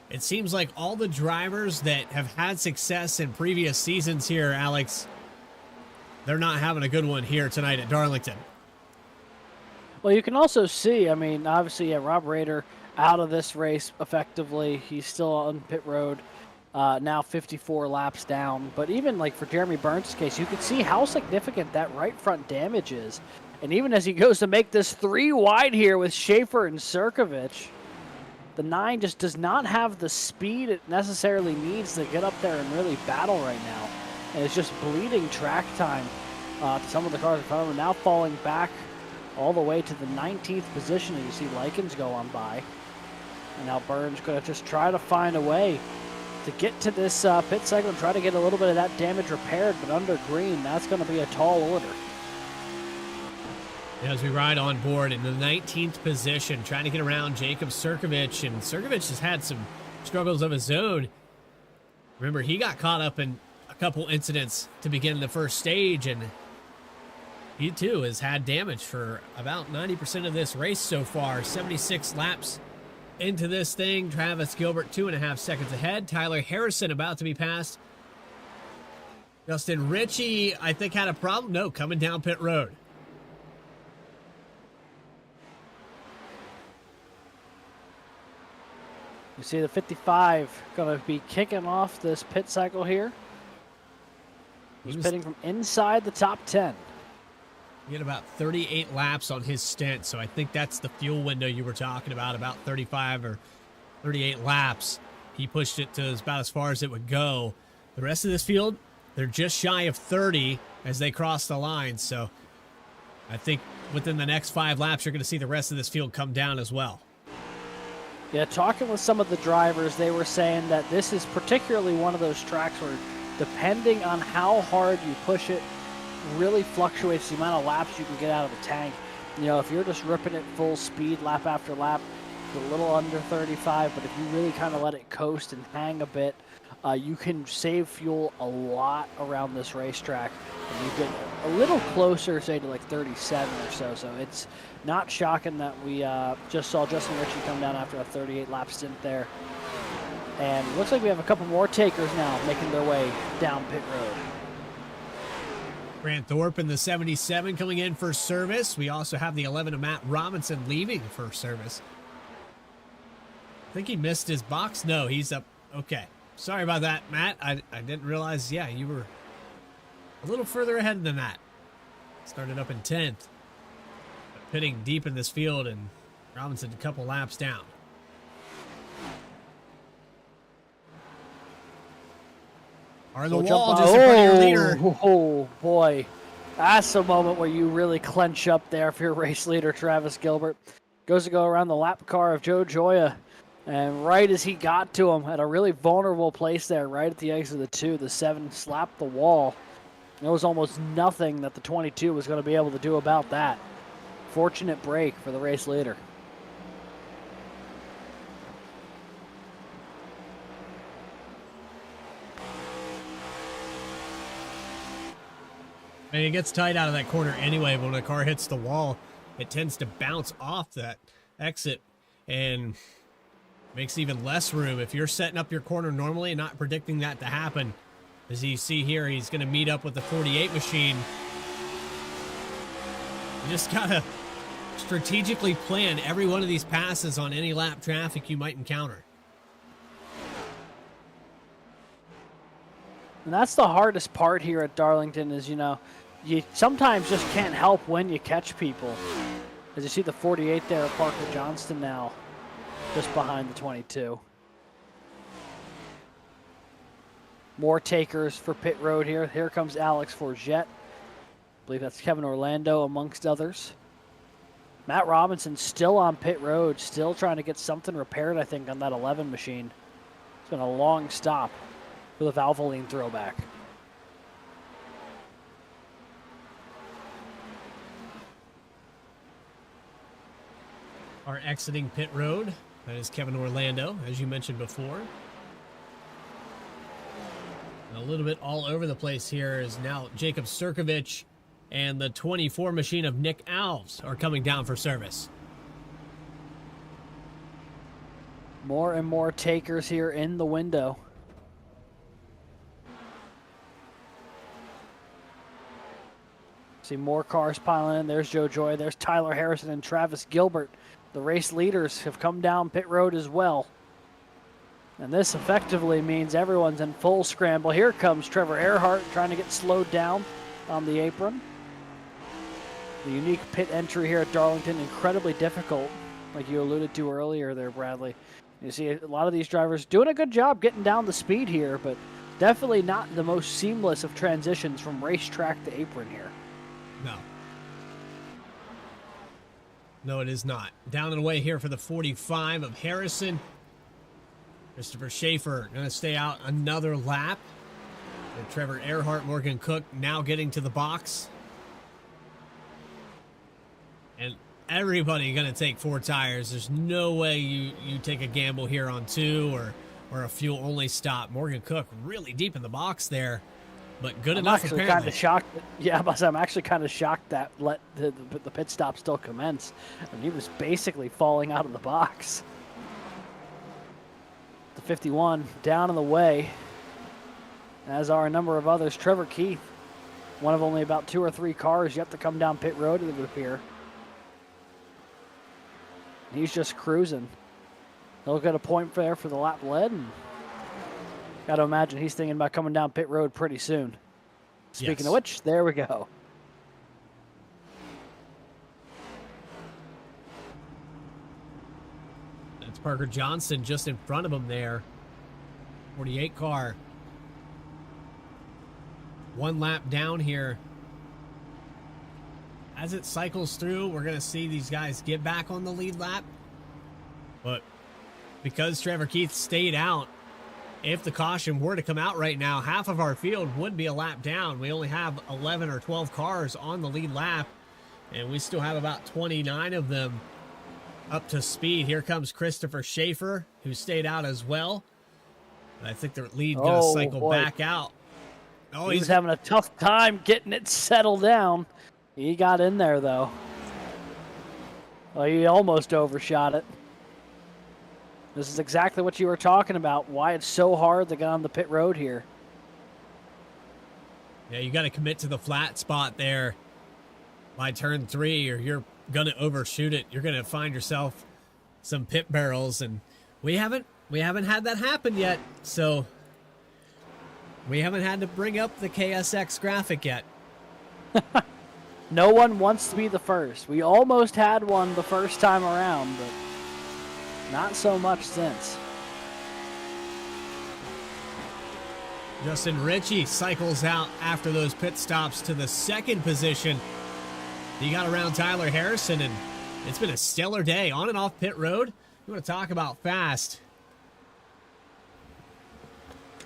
It seems like all the drivers that have had success in previous seasons here, Alex, they're not having a good one here tonight at Darlington. Well, you can also see, I mean, obviously, Rob Rader out of this race effectively. He's still on pit road, now 54 laps down. But even like for Jeremy Burns' case, you can see how significant that right front damage is. And even as he goes to make this 3 wide here with Schaefer and Cirkovich, the 9 just does not have the speed it necessarily needs to get up there and really battle right now. And it's just bleeding track time to some of the cars in front of him. Now falling back all the way to the 19th position, and you see Likens go on by. And now Burns going to just try to find a way to get to this pit cycle and try to get a little bit of that damage repaired, but under green, that's going to be a tall order. As we ride on board in the 19th position, trying to get around Jacob Sirkovich, and Sirkovich has had some struggles of his own. Remember, he got caught up in a couple incidents to begin the first stage, and he too has had damage for about 90% of this race so far. 76 laps into this thing. Travis Gilbert 2.5 seconds ahead. Tyler Harrison about to be passed. Justin Ritchie, I think, had a problem. No, coming down pit road. You see the 55 going to be kicking off this pit cycle here. He's pitting from inside the top 10. He had about 38 laps on his stint, so I think that's the fuel window you were talking about 35 or 38 laps. He pushed it to about as far as it would go. The rest of this field, they're just shy of 30 as they cross the line, so I think within the next 5 laps, you're going to see the rest of this field come down as well. Yeah, talking with some of the drivers, they were saying that this is particularly one of those tracks where, depending on how hard you push it, really fluctuates the amount of laps you can get out of the tank. You know, if you're just ripping it full speed lap after lap, it's a little under 35, but if you really kind of let it coast and hang a bit, you can save fuel a lot around this racetrack. And you get a little closer, say, to like 37 or so. So it's not shocking that we just saw Justin Ritchie come down after a 38-lap stint there. And it looks like we have a couple more takers now making their way down pit road. Grant Thorpe in the 77 coming in for service. We also have the 11 of Matt Robinson leaving for service. I think he missed his box. No, he's up. Okay. Sorry about that, Matt. I didn't realize, yeah, you were a little further ahead than that. Started up in 10th. But pitting deep in this field, and Robinson a couple laps down. Are in the wall just in front of your leader. Oh, boy. That's a moment where you really clench up there for your race leader, Travis Gilbert. Goes to go around the lap car of Joe Joya. And right as he got to him, at a really vulnerable place there, right at the exit of the 2, the 7 slapped the wall. There was almost nothing that the 22 was going to be able to do about that. Fortunate break for the race leader. And it gets tight out of that corner anyway, but when a car hits the wall, it tends to bounce off that exit and makes even less room. If you're setting up your corner normally and not predicting that to happen, as you see here, he's going to meet up with the 48 machine. You just got to strategically plan every one of these passes on any lap traffic you might encounter. And that's the hardest part here at Darlington is, you know, you sometimes just can't help when you catch people. As you see the 48 there at Parker Johnston now, just behind the 22. More takers for pit road here. Here comes Alex Forget. I believe that's Kevin Orlando amongst others. Matt Robinson still on pit road, still trying to get something repaired, I think, on that 11 machine. It's been a long stop for the Valvoline throwback. Are exiting pit road. That is Kevin Orlando, as you mentioned before. And a little bit all over the place here is now Jacob Sirkovich and the 24 machine of Nick Alves are coming down for service. More and more takers here in the window. See more cars piling in. There's Joe Joy. There's Tyler Harrison and Travis Gilbert. The race leaders have come down pit road as well. And this effectively means everyone's in full scramble. Here comes Trevor Erhardt trying to get slowed down on the apron. The unique pit entry here at Darlington, incredibly difficult, like you alluded to earlier there, Bradley. You see a lot of these drivers doing a good job getting down the speed here, but definitely not the most seamless of transitions from racetrack to apron here. No. No, it is not. Down and away here for the 45 of Harrison. Christopher Schaefer going to stay out another lap. And Trevor Erhardt, Morgan Cook now getting to the box. And everybody going to take 4 tires. There's no way you take a gamble here on 2 or a fuel-only stop. Morgan Cook really deep in the box there, but good enough apparently. I'm actually kind of shocked. Yeah, but I'm actually kind of shocked that let the pit stop still commence. And he was basically falling out of the box. The 51 down in the way, as are a number of others. Trevor Keith, one of only about 2 or 3 cars yet to come down pit road, it would appear. He's just cruising. He'll get a point there for the lap led. And got to imagine he's thinking about coming down pit road pretty soon. Speaking of which, there we go. That's Parker Johnson just in front of him there. 48 car. 1 lap down here. As it cycles through, we're going to see these guys get back on the lead lap. But because Trevor Keith stayed out, if the caution were to come out right now, half of our field would be a lap down. We only have 11 or 12 cars on the lead lap, and we still have about 29 of them up to speed. Here comes Christopher Schaefer, who stayed out as well. And I think the lead's going to cycle back out. Oh, he's having a tough time getting it settled down. He got in there, though. Well, he almost overshot it. This is exactly what you were talking about, why it's so hard to get on the pit road here. Yeah, you got to commit to the flat spot there by turn 3, or you're going to overshoot it. You're going to find yourself some pit barrels, and we haven't had that happen yet, so we haven't had to bring up the KSX graphic yet. No one wants to be the first. We almost had one the first time around, but not so much since. Justin Ritchie cycles out after those pit stops to the 2nd position. He got around Tyler Harrison, and it's been a stellar day on and off pit road. You want to talk about fast.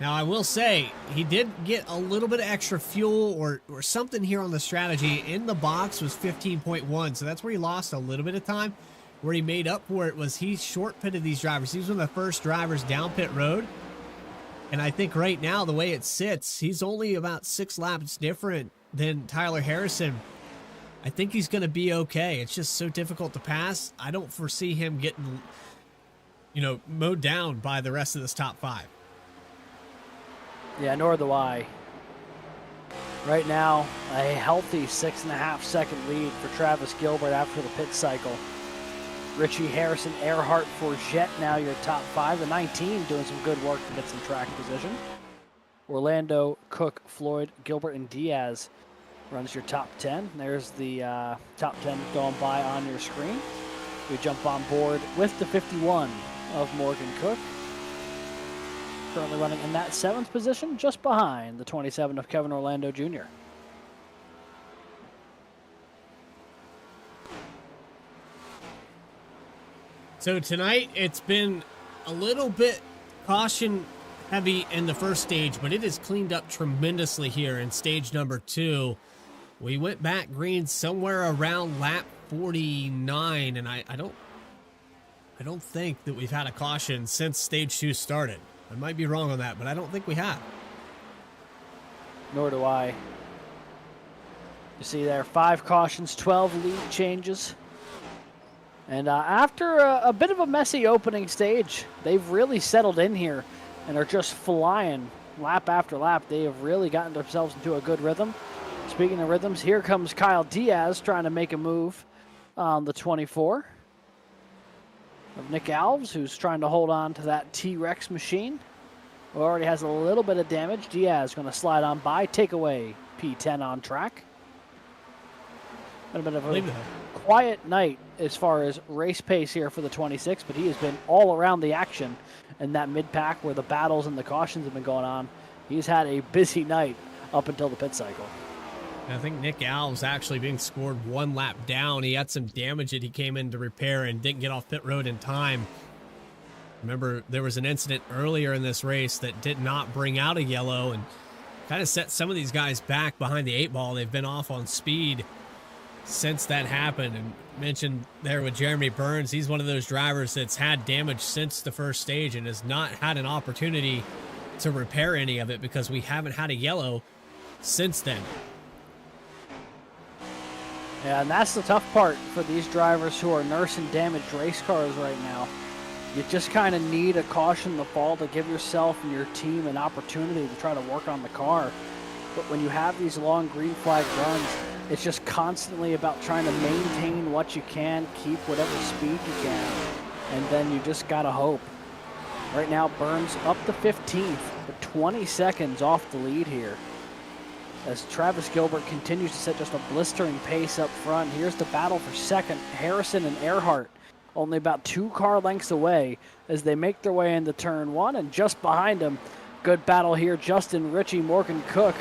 Now, I will say, he did get a little bit of extra fuel or something here on the strategy. In the box was 15.1, so that's where he lost a little bit of time. Where he made up for it was he short pitted these drivers. He was one of the first drivers down pit road. And I think right now, the way it sits, he's only about 6 laps different than Tyler Harrison. I think he's going to be okay. It's just so difficult to pass. I don't foresee him getting, mowed down by the rest of this top 5. Yeah, nor do I. Right now, a healthy 6.5 second lead for Travis Gilbert after the pit cycle. Richie Harrison, Erhardt, Forget now your top 5. The 19 doing some good work to get some track position. Orlando, Cook, Floyd, Gilbert, and Diaz runs your top 10. There's the top 10 going by on your screen. We jump on board with the 51 of Morgan Cook. Currently running in that 7th position, just behind the 27 of Kevin Orlando Jr. So tonight, it's been a little bit caution heavy in the first stage, but it has cleaned up tremendously here in stage number 2. We went back green somewhere around lap 49, and I don't think that we've had a caution since stage 2 started. I might be wrong on that, but I don't think we have. Nor do I. You see there, 5 cautions, 12 lead changes. And after a bit of a messy opening stage, they've really settled in here and are just flying lap after lap. They have really gotten themselves into a good rhythm. Speaking of rhythms, here comes Kyle Diaz trying to make a move on the 24 of Nick Alves, who's trying to hold on to that T-Rex machine, who already has a little bit of damage. Diaz going to slide on by, take away P10 on track. Been a bit of a quiet night as far as race pace here for the 26, but he has been all around the action in that mid-pack where the battles and the cautions have been going on. He's had a busy night up until the pit cycle. I think Nick Alves actually being scored 1 lap down. He had some damage that he came in to repair and didn't get off pit road in time. Remember, there was an incident earlier in this race that did not bring out a yellow and kind of set some of these guys back behind the 8 ball. They've been off on speed. since that happened. And mentioned there with Jeremy Burns, he's one of those drivers that's had damage since the first stage and has not had an opportunity to repair any of it because we haven't had a yellow since then. Yeah, and that's the tough part for these drivers who are nursing damaged race cars right now. You just kind of need a caution the fall to give yourself and your team an opportunity to try to work on the car. But when you have these long green flag runs, it's just constantly about trying to maintain what you can, keep whatever speed you can, and then you just gotta hope. Right now, Burns up to 15th, but 20 seconds off the lead here. As Travis Gilbert continues to set just a blistering pace up front. Here's the battle for second. Harrison and Erhardt only about 2 car lengths away as they make their way into turn 1, and just behind them, good battle here, Justin Ritchie, Morgan Cook.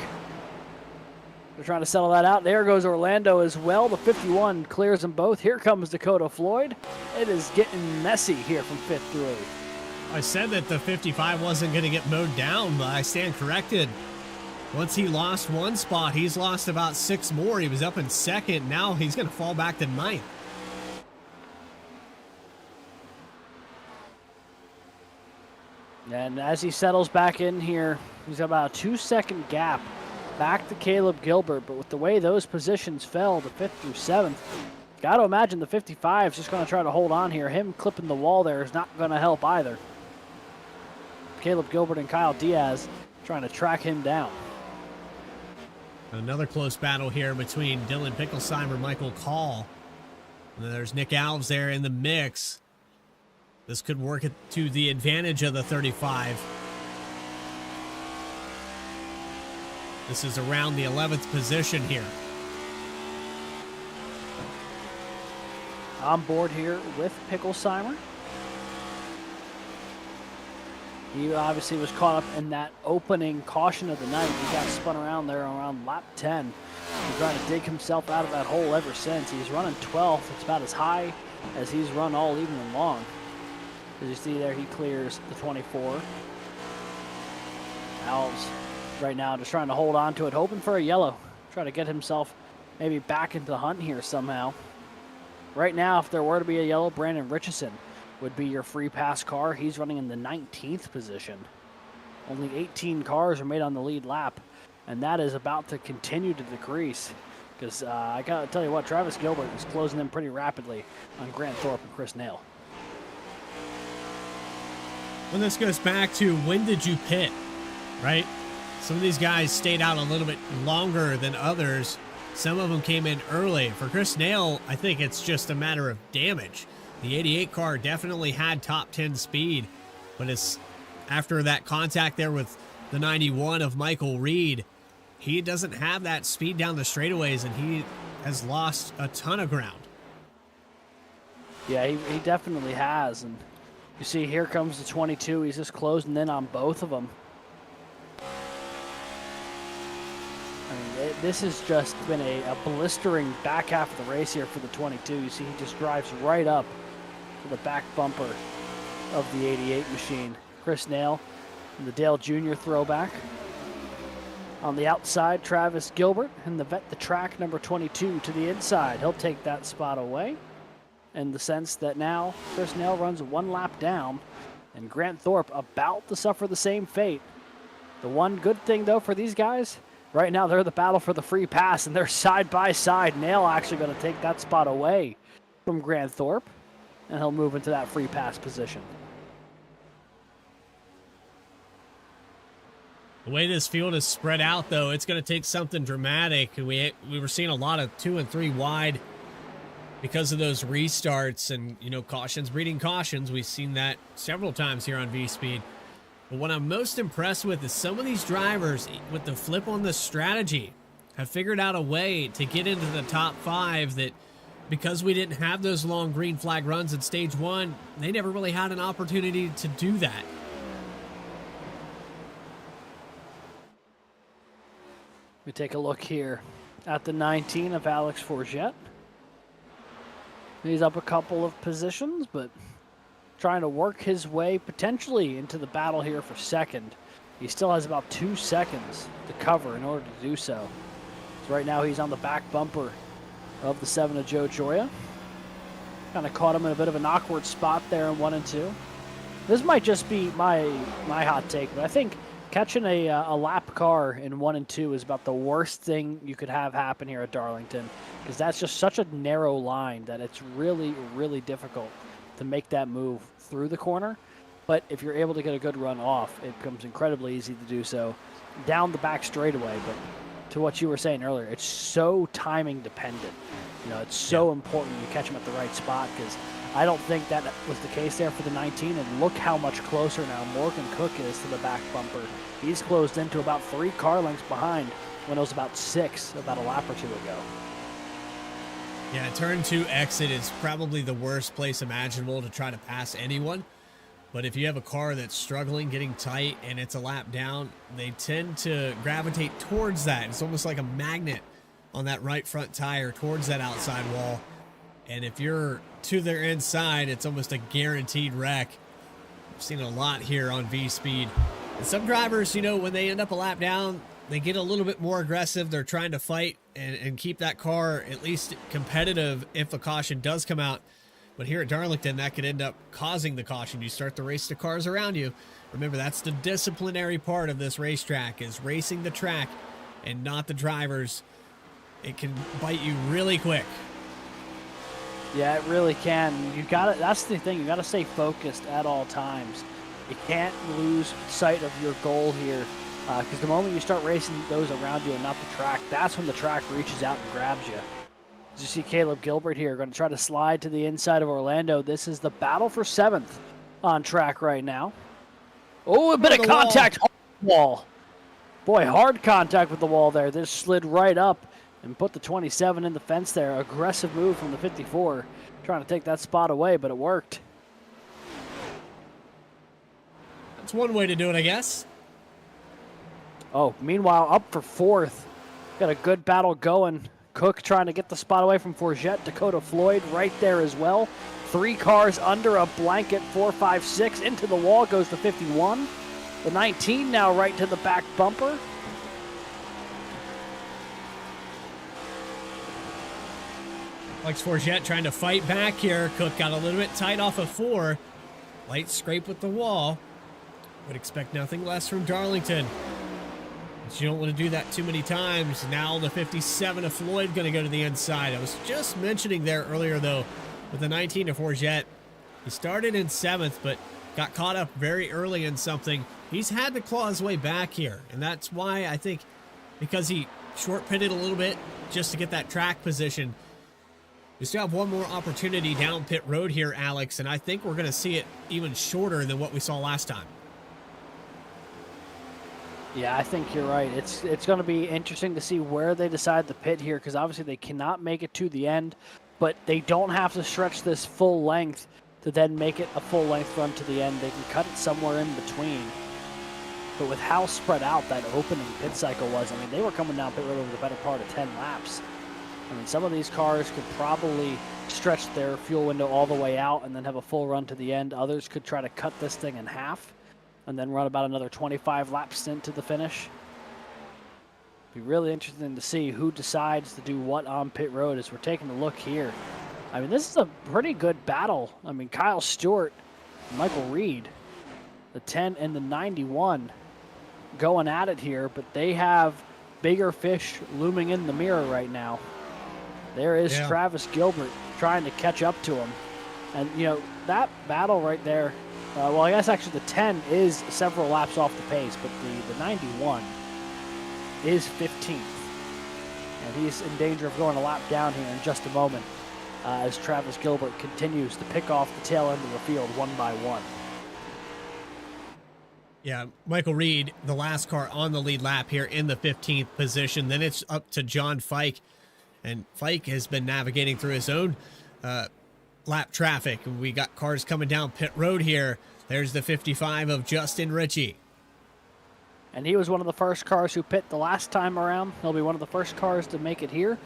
They're trying to settle that out. There goes Orlando as well. The 51 clears them both. Here comes Dakota Floyd. It is getting messy here from 5th through 8th. I said that the 55 wasn't going to get mowed down, but I stand corrected. Once he lost 1 spot, he's lost about 6 more. He was up in 2nd. Now he's going to fall back to 9th. And as he settles back in here, he's got about a 2-second gap back to Caleb Gilbert. But with the way those positions fell to 5th through 7th, got to imagine the 55 is just going to try to hold on here. Him clipping the wall there is not going to help either. Caleb Gilbert and Kyle Diaz trying to track him down. Another close battle here between Dylan Picklesheimer, Michael Call. And then there's Nick Alves there in the mix. This could work to the advantage of the 35. This is around the 11th position here. On board here with Picklesheimer. He obviously was caught up in that opening caution of the night. He got spun around there around lap 10. He's trying to dig himself out of that hole ever since. He's running 12th. It's about as high as he's run all evening long. As you see there, he clears the 24. Alves right now just trying to hold on to it, hoping for a yellow. Try to get himself maybe back into the hunt here somehow. Right now, if there were to be a yellow, Brandon Richardson would be your free pass car. He's running in the 19th position. Only 18 cars are made on the lead lap, and that is about to continue to decrease because I got to tell you what, Travis Gilbert is closing in pretty rapidly on Grant Thorpe and Chris Nail. Well, this goes back to when did you pit, right? Some of these guys stayed out a little bit longer than others. Some of them came in early. For Chris Nail, I think it's just a matter of damage. The 88 car definitely had top 10 speed, but it's after that contact there with the 91 of Michael Reed, he doesn't have that speed down the straightaways, and he has lost a ton of ground. Yeah, he definitely has. And you see, here comes the 22. He's just closing in on both of them. I mean, this has just been a blistering back half of the race here for the 22. You see, he just drives right up to the back bumper of the 88 machine. Chris Nail and the Dale Jr. throwback. On the outside, Travis Gilbert and the vet the track number 22 to the inside. He'll take that spot away in the sense that now Chris Nail runs 1 lap down and Grant Thorpe about to suffer the same fate. The one good thing, though, for these guys, right now they're the battle for the free pass, and they're side by side. Nail actually going to take that spot away from Grant Thorpe, and he'll move into that free pass position. The way this field is spread out, though, it's going to take something dramatic. We were seeing a lot of 2 and 3 wide because of those restarts and, you know, cautions breeding cautions. We've seen that several times here on V-Speed. But what I'm most impressed with is some of these drivers with the flip on the strategy have figured out a way to get into the top 5 that because we didn't have those long green flag runs in stage 1, they never really had an opportunity to do that. We take a look here at the 19 of Alex Forget. He's up a couple of positions, but trying to work his way potentially into the battle here for second. He still has about 2 seconds to cover in order to do so. So right now he's on the back bumper of the 7 of Joe Joya. Kind of caught him in a bit of an awkward spot there in 1 and 2. This might just be my hot take, but I think catching a lap car in 1 and 2 is about the worst thing you could have happen here at Darlington, because that's just such a narrow line that it's really, really difficult to make that move through the corner. But if you're able to get a good run off, it becomes incredibly easy to do so down the back straightaway. But to what you were saying earlier, it's so timing dependent. You know, it's so important you catch them at the right spot, because I don't think that was the case there for the 19. And look how much closer now Morgan Cook is to the back bumper. He's closed into about 3 car lengths behind when it was about 6 about a lap or 2 ago. Yeah, turn 2 exit is probably the worst place imaginable to try to pass anyone. But if you have a car that's struggling, getting tight, and it's a lap down, they tend to gravitate towards that. It's almost like a magnet on that right front tire towards that outside wall. And if you're to their inside, it's almost a guaranteed wreck. I've seen a lot here on V-Speed. And some drivers, you know, when they end up a lap down, they get a little bit more aggressive. They're trying to fight and keep that car at least competitive if a caution does come out. But here at Darlington, that could end up causing the caution. You start to race the cars around you. Remember, that's the disciplinary part of this racetrack, is racing the track and not the drivers. It can bite you really quick. Yeah, it really can. You got to, that's the thing. You got to stay focused at all times. You can't lose sight of your goal here, because the moment you start racing those around you and not the track, that's when the track reaches out and grabs you. As you see Caleb Gilbert here going to try to slide to the inside of Orlando. This is the battle for 7th on track right now. Oh, a bit of contact on the wall. Boy, hard contact with the wall there. This slid right up and put the 27 in the fence there. Aggressive move from the 54. Trying to take that spot away, but it worked. That's one way to do it, I guess. Oh, meanwhile, up for 4th. Got a good battle going. Cook trying to get the spot away from Forget. Dakota Floyd right there as well. 3 cars under a blanket. 4, 5, 6 into the wall goes the 51. The 19 now right to the back bumper. Alex Forget trying to fight back here. Cook got a little bit tight off of 4. Light scrape with the wall. Would expect nothing less from Darlington. But you don't want to do that too many times. Now the 57 of Floyd going to go to the inside. I was just mentioning there earlier, though, with the 19 of Forget. He started in 7th, but got caught up very early in something. He's had to claw his way back here, and that's why I think, because he short pitted a little bit just to get that track position. We still have one more opportunity down pit road here, Alex, and I think we're going to see it even shorter than what we saw last time. Yeah, I think you're right. It's going to be interesting to see where they decide to pit here, because obviously they cannot make it to the end, but they don't have to stretch this full length to then make it a full length run to the end. They can cut it somewhere in between. But with how spread out that opening pit cycle was, I mean, they were coming down pit road over the better part of 10 laps. I mean, some of these cars could probably stretch their fuel window all the way out and then have a full run to the end. Others could try to cut this thing in half and then run about another 25 lap stint to the finish. Be really interesting to see who decides to do what on pit road as we're taking a look here. I mean, this is a pretty good battle. I mean, Kyle Stewart, Michael Reed, the 10 and the 91 going at it here, but they have bigger fish looming in the mirror right now. There is Travis Gilbert trying to catch up to him. And, you know, that battle right there, well, I guess actually the 10 is several laps off the pace, but the 91 is 15th. And he's in danger of going a lap down here in just a moment as Travis Gilbert continues to pick off the tail end of the field one by one. Yeah, Michael Reed, the last car on the lead lap here in the 15th position. Then it's up to John Fike. And Fike has been navigating through his own lap traffic. We got cars coming down pit road here. There's the 55 of Justin Ritchie. And he was one of the first cars who pit the last time around. He'll be one of the first cars to make it here.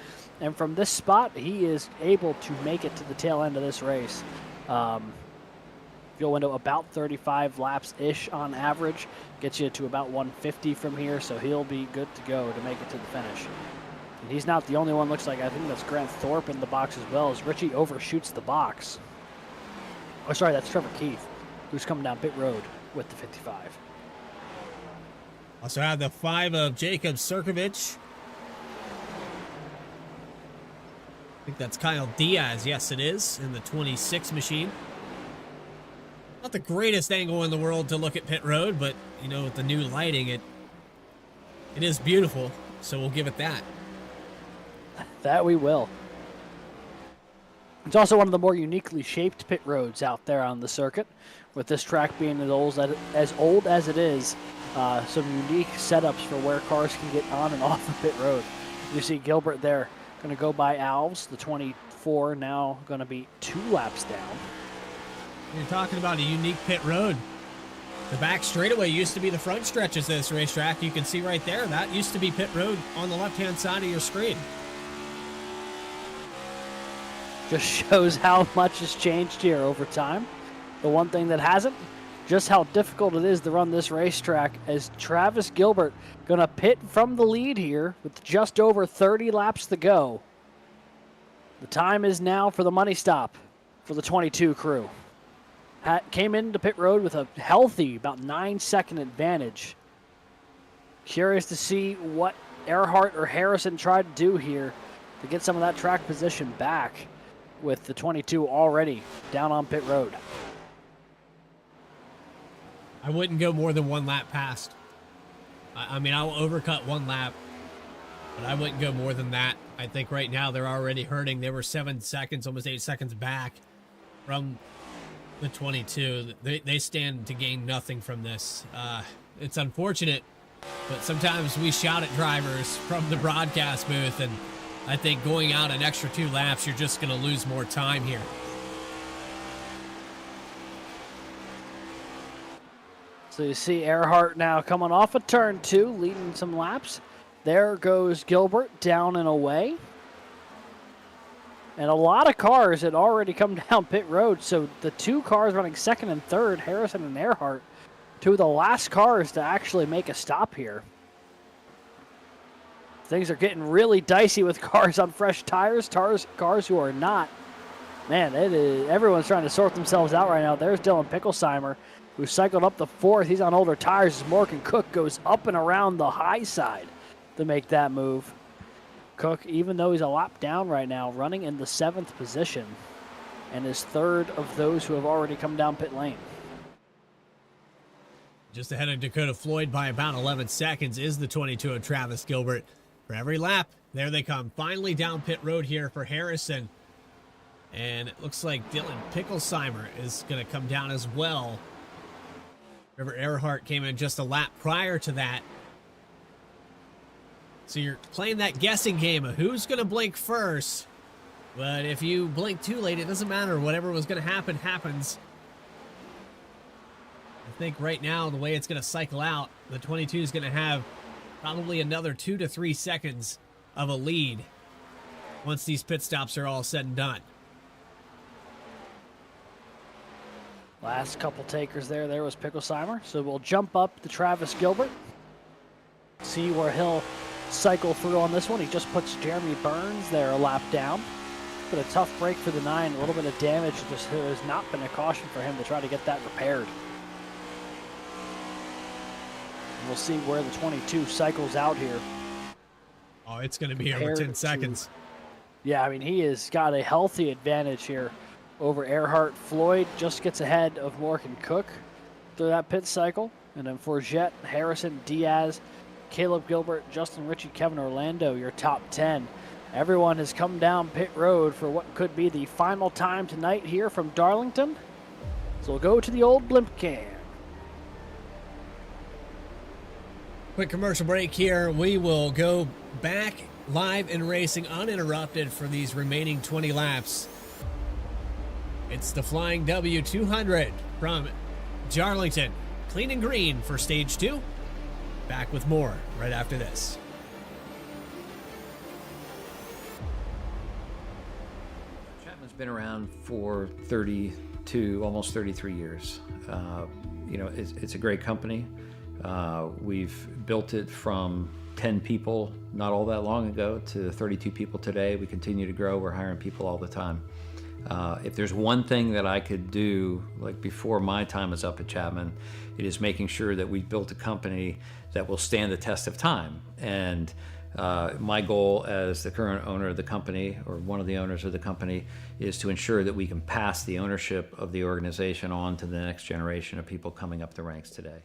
And from this spot, he is able to make it to the tail end of this race. Fuel window about 35 laps-ish on average. Gets you to about 150 from here, so he'll be good to go to make it to the finish. And he's not the only one. Looks like I think that's Grant Thorpe in the box as well, as Richie overshoots the box. Oh, sorry, that's Trevor Keith, who's coming down pit road with the 55. Also have the 5 of Jacob Sirkovich. I think that's Kyle Diaz. Yes, it is, in the 26 machine. Not the greatest angle in the world to look at pit road, but, you know, with the new lighting, it is beautiful, so we'll give it that. That we will. It's also one of the more uniquely shaped pit roads out there on the circuit, with this track being as old as it is. Some unique setups for where cars can get on and off of pit road. You see Gilbert there going to go by Alves, the 24, now going to be 2 laps down. You're talking about a unique pit road. The back straightaway used to be the front stretches of this racetrack. You can see right there, that used to be pit road on the left-hand side of your screen. Just shows how much has changed here over time. The one thing that hasn't, just how difficult it is to run this racetrack, as Travis Gilbert going to pit from the lead here with just over 30 laps to go. The time is now for the money stop for the 22 crew. Came into pit road with a healthy, about 9-second advantage. Curious to see what Erhardt or Harrison tried to do here to get some of that track position back, with the 22 already down on pit road. I wouldn't go more than 1 lap past. I mean, I'll overcut 1 lap, but I wouldn't go more than that. I think right now they're already hurting. They were 7 seconds, almost 8 seconds back from the 22. They stand to gain nothing from this. It's unfortunate, but sometimes we shout at drivers from the broadcast booth, and I think going out an extra 2 laps, you're just going to lose more time here. So you see Erhardt now coming off of turn 2, leading some laps. There goes Gilbert down and away. And a lot of cars had already come down pit road, so the 2 cars running second and third, Harrison and Erhardt, 2 of the last cars to actually make a stop here. Things are getting really dicey with cars on fresh tires, cars who are not. Man, everyone's trying to sort themselves out right now. There's Dylan Picklesheimer, who cycled up the 4th. He's on older tires as Morgan Cook goes up and around the high side to make that move. Cook, even though he's a lap down right now, running in the 7th position, and is 3rd of those who have already come down pit lane. Just ahead of Dakota Floyd by about 11 seconds is the 22 of Travis Gilbert. For every lap, there they come. Finally down pit road here for Harrison. And it looks like Dylan Picklesheimer is going to come down as well. Remember, Erhardt came in just a lap prior to that. So you're playing that guessing game of who's going to blink first. But if you blink too late, it doesn't matter. Whatever was going to happen, happens. I think right now, the way it's going to cycle out, the 22 is going to have probably another 2 to 3 seconds of a lead once these pit stops are all said and done. Last couple takers there was Picklesheimer. So we'll jump up to Travis Gilbert. See where he'll cycle through on this one. He just puts Jeremy Burns there a lap down. But a tough break for the 9. A little bit of damage. Just has not been a caution for him to try to get that repaired. And we'll see where the 22 cycles out here. Oh, it's going to be over 10 seconds. Yeah, I mean, he has got a healthy advantage here over Erhardt. Floyd just gets ahead of Morgan Cook through that pit cycle. And then Forget, Harrison, Diaz, Caleb Gilbert, Justin Ritchie, Kevin Orlando, your top 10. Everyone has come down pit road for what could be the final time tonight here from Darlington. So we'll go to the old blimp cam. Quick commercial break here. We will go back live and racing uninterrupted for these remaining 20 laps. It's the Flying W200 from Darlington. Clean and green for stage 2. Back with more right after this. Chapman's been around for 32, almost 33 years. You know, it's a great company. We've built it from 10 people not all that long ago to 32 people today. We continue to grow. We're hiring people all the time. If there's one thing that I could do, like before my time is up at Chapman, it is making sure that we've built a company that will stand the test of time. And my goal as the current owner of the company, or one of the owners of the company, is to ensure that we can pass the ownership of the organization on to the next generation of people coming up the ranks today.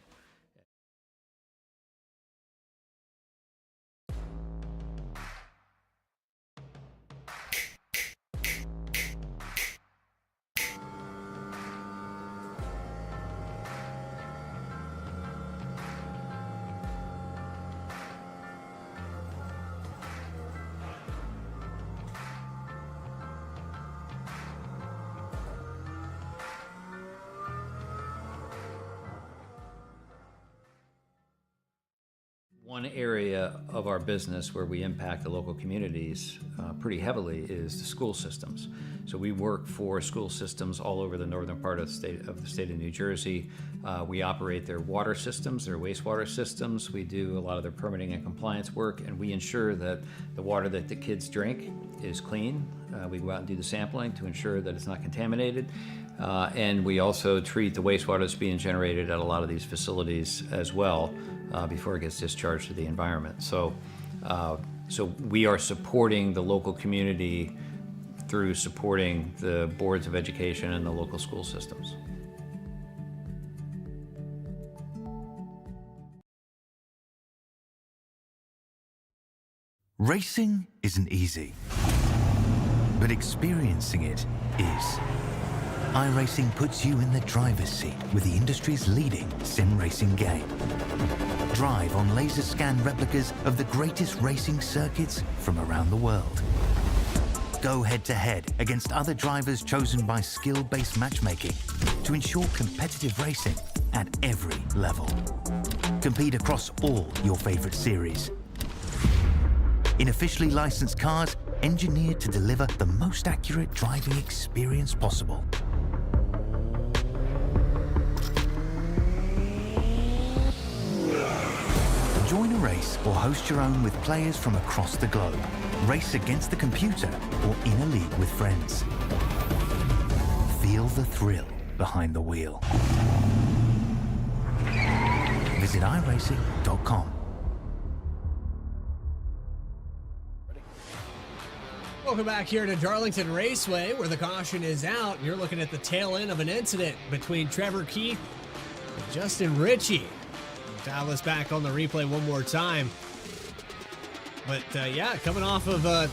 One area of our business where we impact the local communities pretty heavily is the school systems. So we work for school systems all over the northern part of the state of New Jersey. We operate their water systems, their wastewater systems. We do a lot of their permitting and compliance work, and we ensure that the water that the kids drink is clean. We go out and do the sampling to ensure that it's not contaminated. And we also treat the wastewater that's being generated at a lot of these facilities as well before it gets discharged to the environment. So we are supporting the local community through supporting the boards of education and the local school systems. Racing isn't easy, but experiencing it is. iRacing puts you in the driver's seat with the industry's leading sim racing game. Drive on laser scan replicas of the greatest racing circuits from around the world. Go head to head against other drivers chosen by skill-based matchmaking to ensure competitive racing at every level. Compete across all your favorite series. In officially licensed cars, engineered to deliver the most accurate driving experience possible. Join a race or host your own with players from across the globe. Race against the computer or in a league with friends. Feel the thrill behind the wheel. Visit iRacing.com. Welcome back here to Darlington Raceway, where the caution is out. You're looking at the tail end of an incident between Trevor Keith and Justin Ritchie. Dial this back on the replay one more time. But yeah, coming off of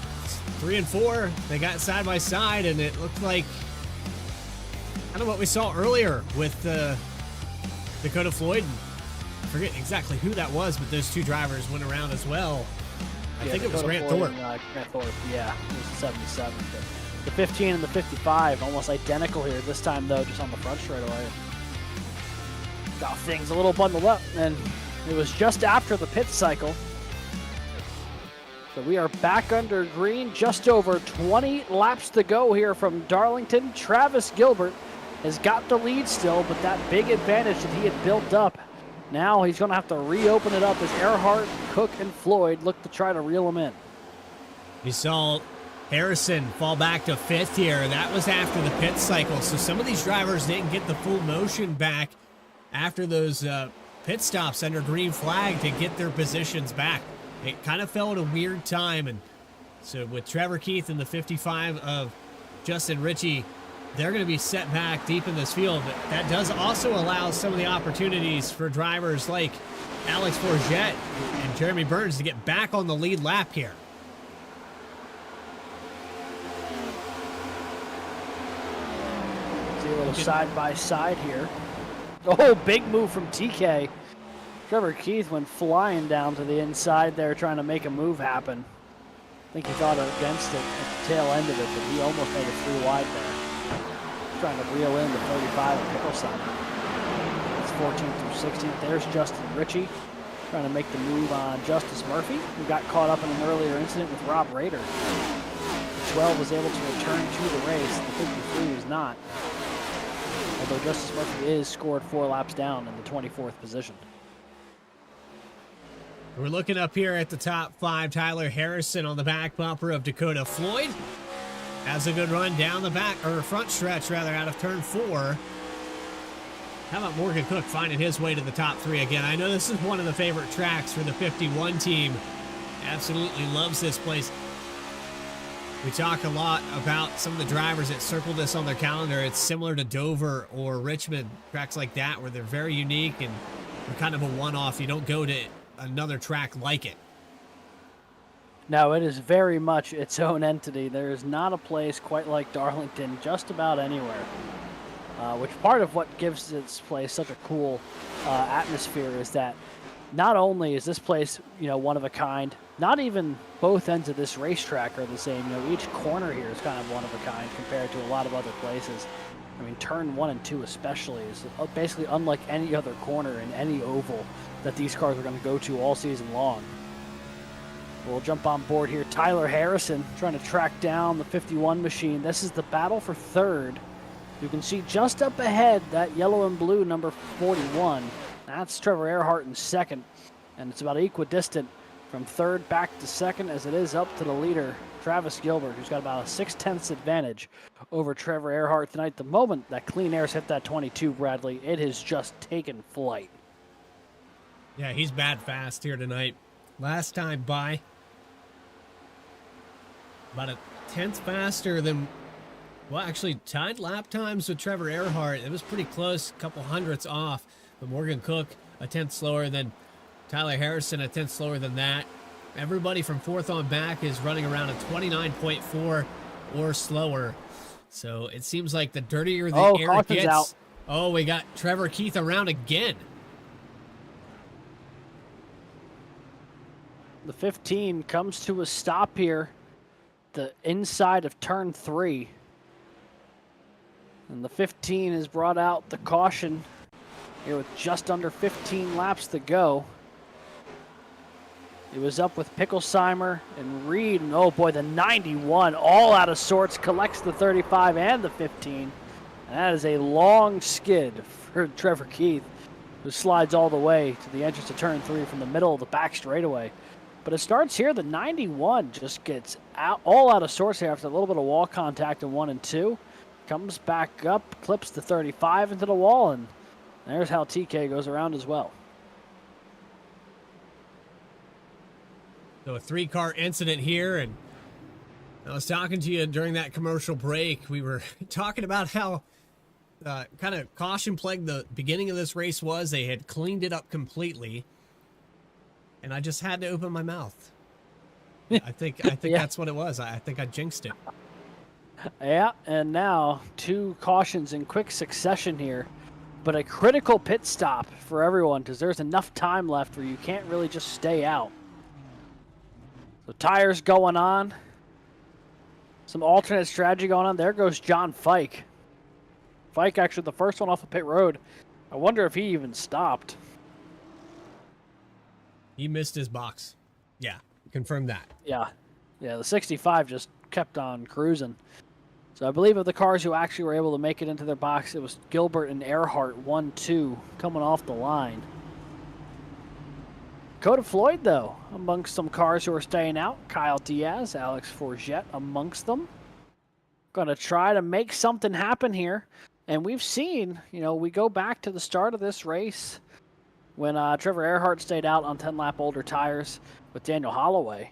3 and 4, they got side by side, and it looked like kind of what we saw earlier with Dakota Floyd. I forget exactly who that was, but those two drivers went around as well. I think it was Grant Thorpe. Grant Thorpe, yeah, it was the 77. But the 15 and the 55, almost identical here. This time, though, just on the front straightaway. Got things a little bundled up, and it was just after the pit cycle. So we are back under green, just over 20 laps to go here from Darlington. Travis Gilbert has got the lead still, but that big advantage that he had built up, now he's going to have to reopen it up as Erhardt, Cook, and Floyd look to try to reel him in. We saw Harrison fall back to 5th here. That was after the pit cycle, so some of these drivers didn't get the full motion back after those pit stops under green flag to get their positions back. It kind of fell at a weird time, and so with Trevor Keith and the 55 of Justin Ritchie, they're going to be set back deep in this field. But that does also allow some of the opportunities for drivers like Alex Forget and Jeremy Burns to get back on the lead lap here. See a little side by side here. Oh, big move from TK. Trevor Keith went flying down to the inside there trying to make a move happen. I think he thought against it at the tail end of it, but he almost made it 3 wide there. Trying to reel in the 35 at Pickleside. It's 14 through 16. There's Justin Ritchie trying to make the move on Justice Murphy, who got caught up in an earlier incident with Rob Rader. The 12 was able to return to the race. The 53 was not. Although Justice Murphy is scored 4 laps down in the 24th position. We're looking up here at the top 5. Tyler Harrison on the back bumper of Dakota Floyd has a good run down the back, or front stretch rather, out of turn 4. How about Morgan Cook finding his way to the top 3 again? I know this is one of the favorite tracks for the 51 team. Absolutely loves this place. We talk a lot about some of the drivers that circled this on their calendar. It's similar to Dover or Richmond, tracks like that, where they're very unique and they're kind of a one-off. You don't go to another track like it. No, it is very much its own entity. There is not a place quite like Darlington just about anywhere. Which part of what gives this place such a cool atmosphere is that not only is this place, one of a kind, not even both ends of this racetrack are the same. Each corner here is kind of one of a kind compared to a lot of other places. I mean, turn 1 and 2 especially is basically unlike any other corner in any oval that these cars are going to go to all season long. We'll jump on board here. Tyler Harrison trying to track down the 51 machine. This is the battle for third. You can see just up ahead that yellow and blue number 41. That's Trevor Erhardt in second, and it's about equidistant from third back to second as it is up to the leader, Travis Gilbert, who's got about a 0.6 advantage over Trevor Erhardt tonight. The moment that Clean Air's hit that 22, Bradley, it has just taken flight. Yeah, he's bad fast here tonight. Last time by about a 1/10 faster than, well, actually tied lap times with Trevor Erhardt. It was pretty close, a couple hundredths off. But Morgan Cook a 1/10 slower than Tyler Harrison, a 1/10 slower than that. Everybody from 4th on back is running around a 29.4 or slower. So it seems like the dirtier the air gets. Out. Oh, we got Trevor Keith around again. The 15 comes to a stop here, the inside of turn 3. And the 15 has brought out the caution here with just under 15 laps to go. It was up with Picklesheimer and Reed, and oh boy, the 91 all out of sorts, collects the 35 and the 15. And that is a long skid for Trevor Keith, who slides all the way to the entrance of turn 3 from the middle of the back straightaway. But it starts here, the 91 just gets all out of sorts here after a little bit of wall contact in 1 and 2. Comes back up, clips the 35 into the wall, and there's how TK goes around as well. So a 3-car incident here, and I was talking to you during that commercial break. We were talking about how kind of caution-plagued the beginning of this race was. They had cleaned it up completely, and I just had to open my mouth. I think yeah. That's what it was. I think I jinxed it. Yeah, and now 2 cautions in quick succession here, but a critical pit stop for everyone because there's enough time left where you can't really just stay out. So tires going on, some alternate strategy going on. There goes John Fike. Fike actually the first one off of pit road. I wonder if he even stopped. He missed his box. Yeah, confirm that. Yeah, the 65 just kept on cruising. So I believe of the cars who actually were able to make it into their box, it was Gilbert and Erhardt 1-2 coming off the line. Dakota Floyd, though, amongst some cars who are staying out. Kyle Diaz, Alex Forget amongst them. Going to try to make something happen here. And we've seen, we go back to the start of this race when Trevor Erhardt stayed out on 10-lap older tires with Daniel Holloway.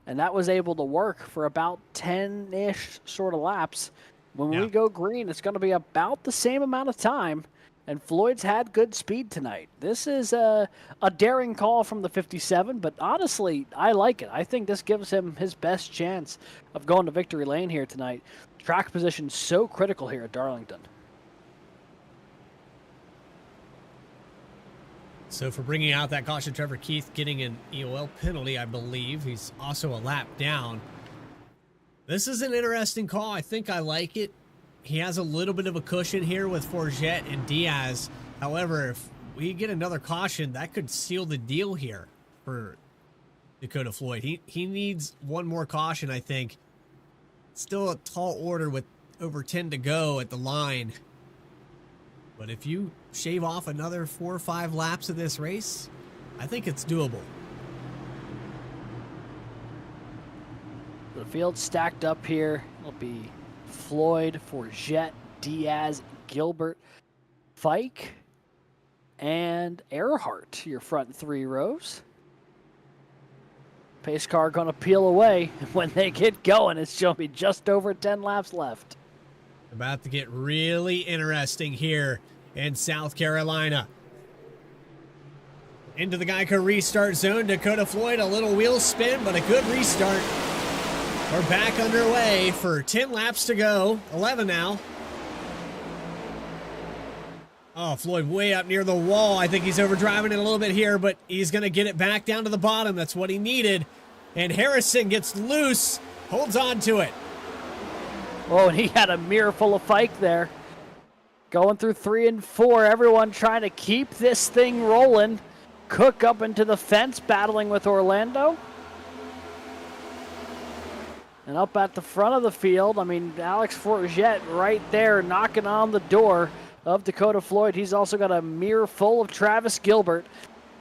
And that was able to work for about 10-ish sort of laps. When we go green, it's going to be about the same amount of time. And Floyd's had good speed tonight. This is a daring call from the 57, but honestly, I like it. I think this gives him his best chance of going to victory lane here tonight. Track position so critical here at Darlington. So for bringing out that caution, Trevor Keith getting an EOL penalty, I believe. He's also a lap down. This is an interesting call. I think I like it. He has a little bit of a cushion here with Forget and Diaz. However, if we get another caution, that could seal the deal here for Dakota Floyd. He needs one more caution, I think. Still a tall order with over 10 to go at the line. But if you shave off another 4 or 5 laps of this race, I think it's doable. The field stacked up here. It'll be Floyd, Forget, Diaz, Gilbert, Fike, and Erhardt, your front three rows. Pace car going to peel away. When they get going, it's going to be just over 10 laps left. About to get really interesting here in South Carolina. Into the Geico restart zone. Dakota Floyd, a little wheel spin, but a good restart. We're back underway for 10 laps to go. 11 now. Oh, Floyd way up near the wall. I think he's overdriving it a little bit here, but he's going to get it back down to the bottom. That's what he needed. And Harrison gets loose, holds on to it. Oh, and he had a mirror full of Fike there. Going through 3 and 4. Everyone trying to keep this thing rolling. Cook up into the fence, battling with Orlando. And up at the front of the field, I mean, Alex Forget right there knocking on the door of Dakota Floyd. He's also got a mirror full of Travis Gilbert.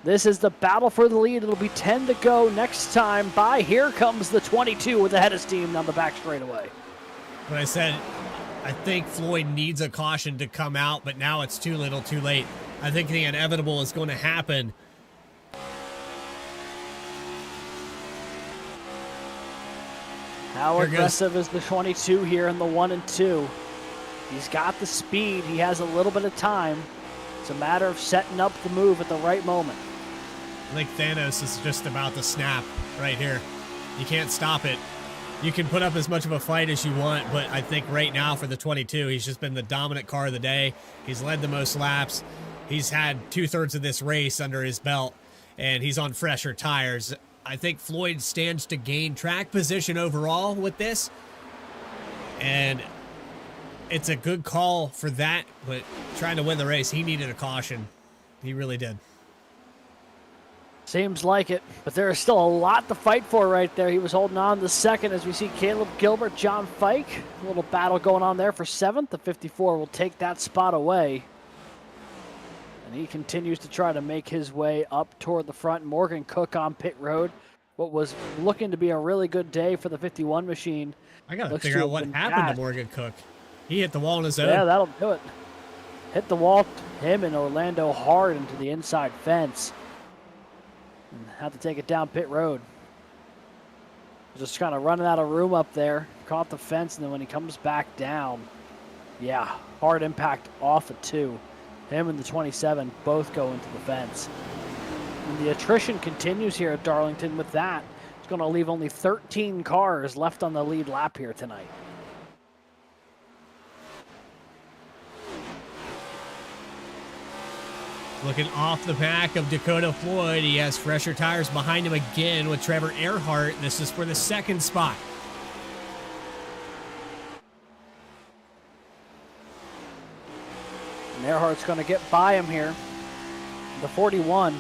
This is the battle for the lead. It'll be 10 to go next time by. Here comes the 22 with the head of steam down the back straightaway. When I said, I think Floyd needs a caution to come out, but now it's too little too late. I think the inevitable is going to happen. How aggressive is the 22 here in the 1 and 2? He's got the speed. He has a little bit of time. It's a matter of setting up the move at the right moment. I think Thanos is just about to snap right here. You can't stop it. You can put up as much of a fight as you want, but I think right now for the 22, he's just been the dominant car of the day. He's led the most laps. He's had 2/3 of this race under his belt, and he's on fresher tires. I think Floyd stands to gain track position overall with this, and it's a good call for that, but trying to win the race, he needed a caution. He really did. Seems like it, but there is still a lot to fight for right there. He was holding on to second as we see Caleb Gilbert, John Fike. A little battle going on there for 7th. The 54 will take that spot away. And he continues to try to make his way up toward the front. Morgan Cook on pit road. What was looking to be a really good day for the 51 machine. I got to figure out what happened to Morgan Cook. He hit the wall on his own. Yeah, that'll do it. Hit the wall, him and Orlando hard into the inside fence. And had to take it down pit road. Just kind of running out of room up there. Caught the fence, and then when he comes back down, yeah, hard impact off of 2. Him and the 27 both go into the fence. And the attrition continues here at Darlington with that. It's going to leave only 13 cars left on the lead lap here tonight. Looking off the back of Dakota Floyd, he has fresher tires behind him again with Trevor Erhardt. This is for the 2nd spot. And Erhardt's going to get by him here. The 41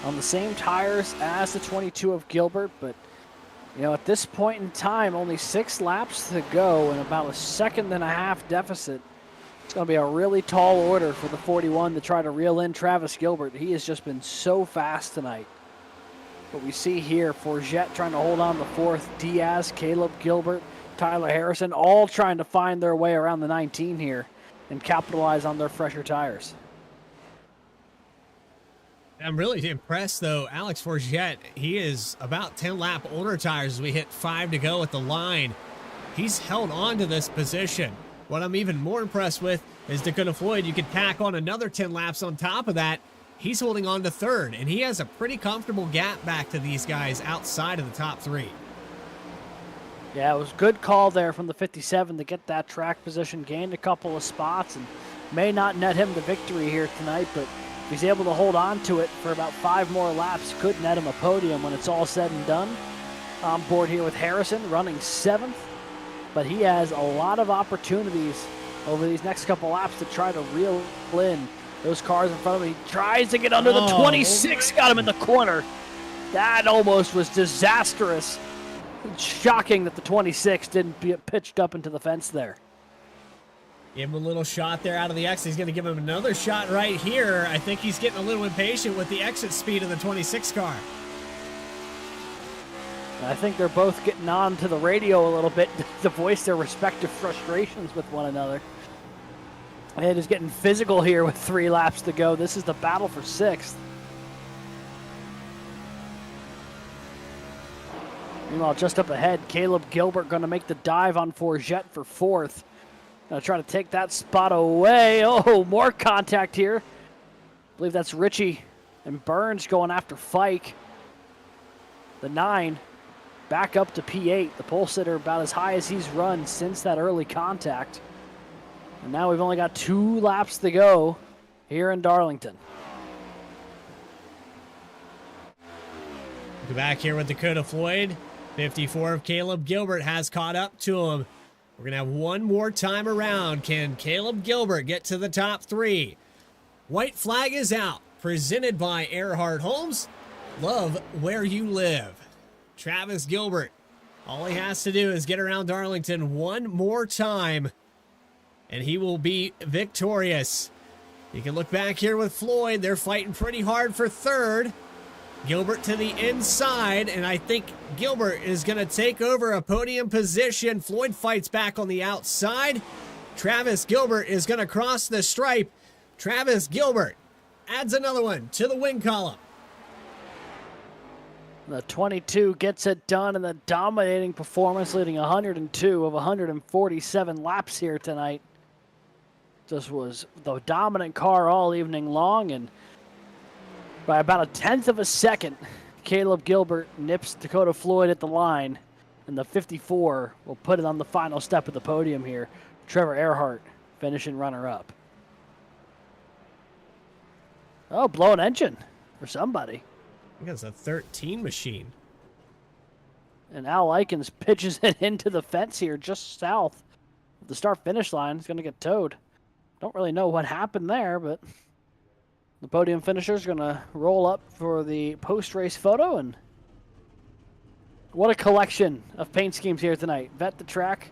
on the same tires as the 22 of Gilbert, but you know, at this point in time, only 6 laps to go and about a 1.5-second deficit. It's going to be a really tall order for the 41 to try to reel in Travis Gilbert. He has just been so fast tonight. But we see here Forget trying to hold on to 4th. Diaz, Caleb Gilbert, Tyler Harrison, all trying to find their way around the 19 here and capitalize on their fresher tires. I'm really impressed, though. Alex Forget, he is about 10 lap older tires as we hit 5 to go at the line. He's held on to this position. What I'm even more impressed with is Dakota Floyd. You could tack on another 10 laps on top of that. He's holding on to 3rd, and he has a pretty comfortable gap back to these guys outside of the top 3. Yeah, it was a good call there from the 57 to get that track position, gained a couple of spots, and may not net him the victory here tonight, but if he's able to hold on to it for about 5 more laps, could net him a podium when it's all said and done. On board here with Harrison, running 7th. But he has a lot of opportunities over these next couple laps to try to reel in those cars in front of him. He tries to get under the 26, got him in the corner. That almost was disastrous. It's shocking that the 26 didn't get pitched up into the fence there. Give him a little shot there out of the exit. He's going to give him another shot right here. I think he's getting a little impatient with the exit speed of the 26 car. I think they're both getting on to the radio a little bit to voice their respective frustrations with one another. And it is getting physical here with 3 laps to go. This is the battle for 6th. Meanwhile, just up ahead, Caleb Gilbert going to make the dive on Forget for 4th. Going to try to take that spot away. Oh, more contact here. I believe that's Ritchie and Burns going after Fike. The 9 back up to P8. The pole sitter about as high as he's run since that early contact. And now we've only got 2 laps to go here in Darlington. Go back here with Dakota Floyd. 54 of Caleb Gilbert has caught up to him. We're going to have one more time around. Can Caleb Gilbert get to the top 3? White flag is out. Presented by Erhardt Homes. Love where you live. Travis Gilbert. All he has to do is get around Darlington one more time, and he will be victorious. You can look back here with Floyd. They're fighting pretty hard for 3rd. Gilbert to the inside, and I think Gilbert is going to take over a podium position. Floyd fights back on the outside. Travis Gilbert is going to cross the stripe. Travis Gilbert adds another one to the win column. The 22 gets it done in the dominating performance, leading 102 of 147 laps here tonight. This was the dominant car all evening long, and by about 1/10 of a second, Caleb Gilbert nips Dakota Floyd at the line, and the 54 will put it on the final step of the podium here. Trevor Erhardt finishing runner-up. Oh, blow an engine for somebody. I think it's a 13 machine. And Al Likens pitches it into the fence here just south of the start-finish line. It's going to get towed. Don't really know what happened there, but the podium finisher's going to roll up for the post-race photo. And what a collection of paint schemes here tonight. Vet the Track,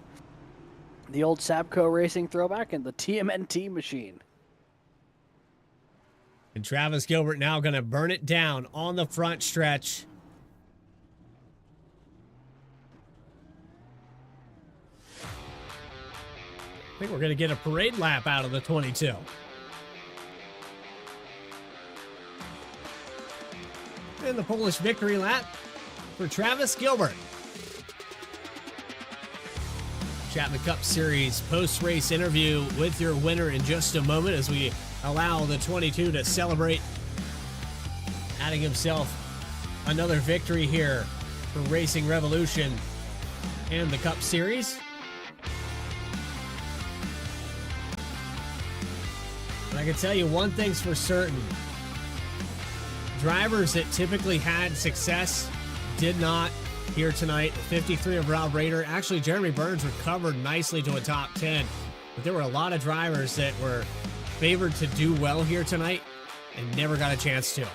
the old Sabco Racing throwback, and the TMNT machine. And Travis Gilbert now going to burn it down on the front stretch. I think we're going to get a parade lap out of the 22. And the Polish victory lap for Travis Gilbert. Chapman Cup Series post-race interview with your winner in just a moment as we allow the 22 to celebrate, adding himself another victory here for Racing Revolution and the Cup Series. But I can tell you one thing's for certain. Drivers that typically had success did not here tonight. 53 of Rob Rader. Actually, Jeremy Burns recovered nicely to a top 10. But there were a lot of drivers that were favored to do well here tonight and never got a chance to.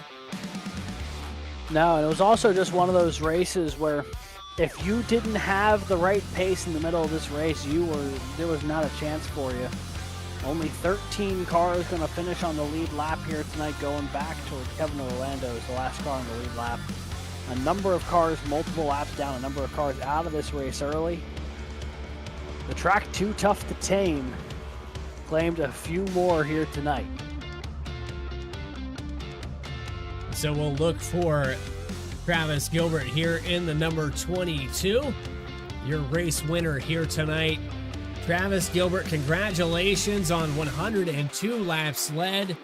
No, and it was also just one of those races where if you didn't have the right pace in the middle of this race, there was not a chance for you. Only 13 cars going to finish on the lead lap here tonight, going back towards Kevin Orlando as the last car on the lead lap. A number of cars multiple laps down, a number of cars out of this race early. The track too tough to tame claimed a few more here tonight. So we'll look for Travis Gilbert here in the number 22. Your race winner here tonight. Travis Gilbert, congratulations on 102 laps led.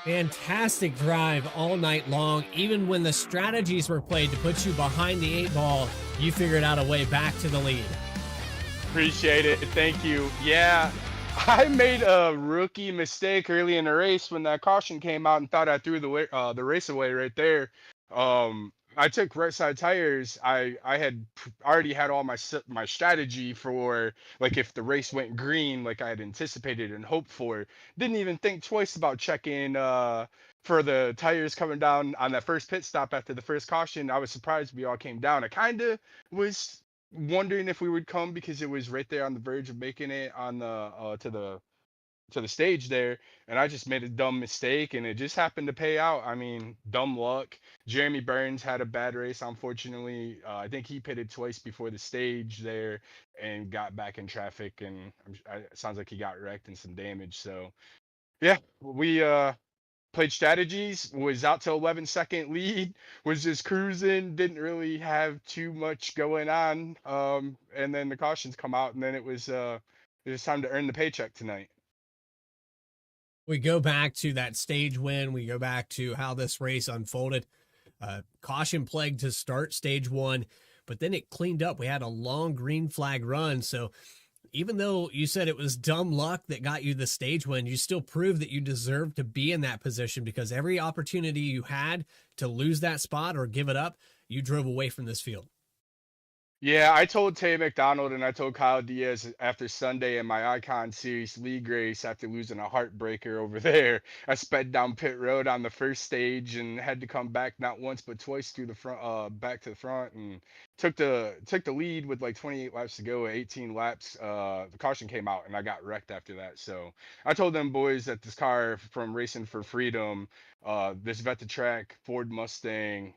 Fantastic drive all night long. Even when the strategies were played to put you behind the 8 ball, you figured out a way back to the lead. Appreciate it. Thank you. Yeah, I made a rookie mistake early in the race when that caution came out and thought I threw the race away right there. I took right side tires. I had already had all my strategy for, like, if the race went green like I had anticipated and hoped for. Didn't even think twice about checking for the tires coming down on that first pit stop after the first caution. I was surprised we all came down. I kind of was wondering if we would come because it was right there on the verge of making it on the to the stage there, and I just made a dumb mistake, and it just happened to pay out. I mean, dumb luck. Jeremy Burns had a bad race, unfortunately. I think he pitted twice before the stage there and got back in traffic, and it sounds like he got wrecked and some damage. So yeah, we played strategies, was out to 11-second lead, was just cruising, didn't really have too much going on. And then the cautions come out, and then it was time to earn the paycheck tonight. We go back to that stage win. We go back to how this race unfolded. Caution plague to start stage one, but then it cleaned up. We had a long green flag run. So even though you said it was dumb luck that got you the stage win, you still proved that you deserved to be in that position, because every opportunity you had to lose that spot or give it up, you drove away from this field. Yeah, I told Tay McDonald and I told Kyle Diaz after Sunday in my Icon Series league race after losing a heartbreaker over there. I sped down pit road on the first stage and had to come back not once but twice through the front, back to the front, and took the lead with like 28 laps to go. 18 laps, the caution came out and I got wrecked after that. So I told them boys that this car from Racing for Freedom, this Vetatrack Ford Mustang,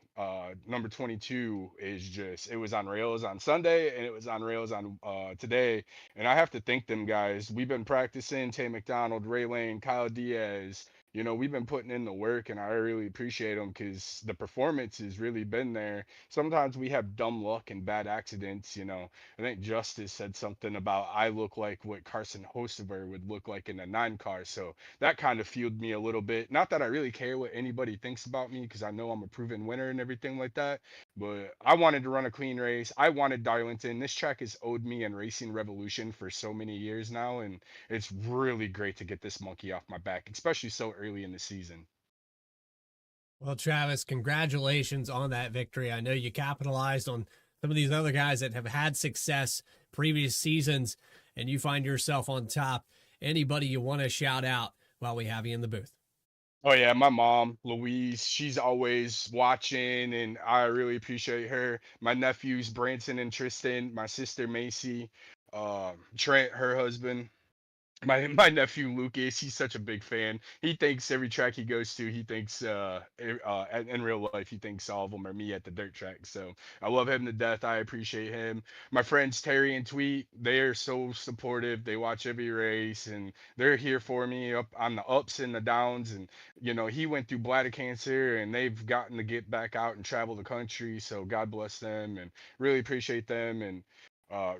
number 22 is just, it was on rails on Sunday and it was on rails on today. And I have to thank them guys. We've been practicing, Tay McDonald, Ray Lane, Kyle Diaz. You know, we've been putting in the work, and I really appreciate them because the performance has really been there. Sometimes we have dumb luck and bad accidents. You know, I think Justice said something about I look like what Carson Hocevar would look like in a 9 car. So that kind of fueled me a little bit. Not that I really care what anybody thinks about me, because I know I'm a proven winner and everything like that. But I wanted to run a clean race. I wanted Darlington. This track has owed me and Racing Revolution for so many years now, and it's really great to get this monkey off my back, especially so early in the season. Well, Travis, congratulations on that victory. I know you capitalized on some of these other guys that have had success previous seasons, and you find yourself on top. Anybody you want to shout out while we have you in the booth? Oh yeah, my mom, Louise, she's always watching and I really appreciate her. My nephews, Branson and Tristan, my sister Macy, Trent, her husband. My nephew Lucas, he's such a big fan. He thinks every track he goes to, he thinks in real life, he thinks all of them are me at the dirt track. So I love him to death. I appreciate him. My friends Terry and Tweet, they are so supportive. They watch every race and they're here for me up on the ups and the downs. And you know, he went through bladder cancer and they've gotten to get back out and travel the country. So God bless them and really appreciate them. And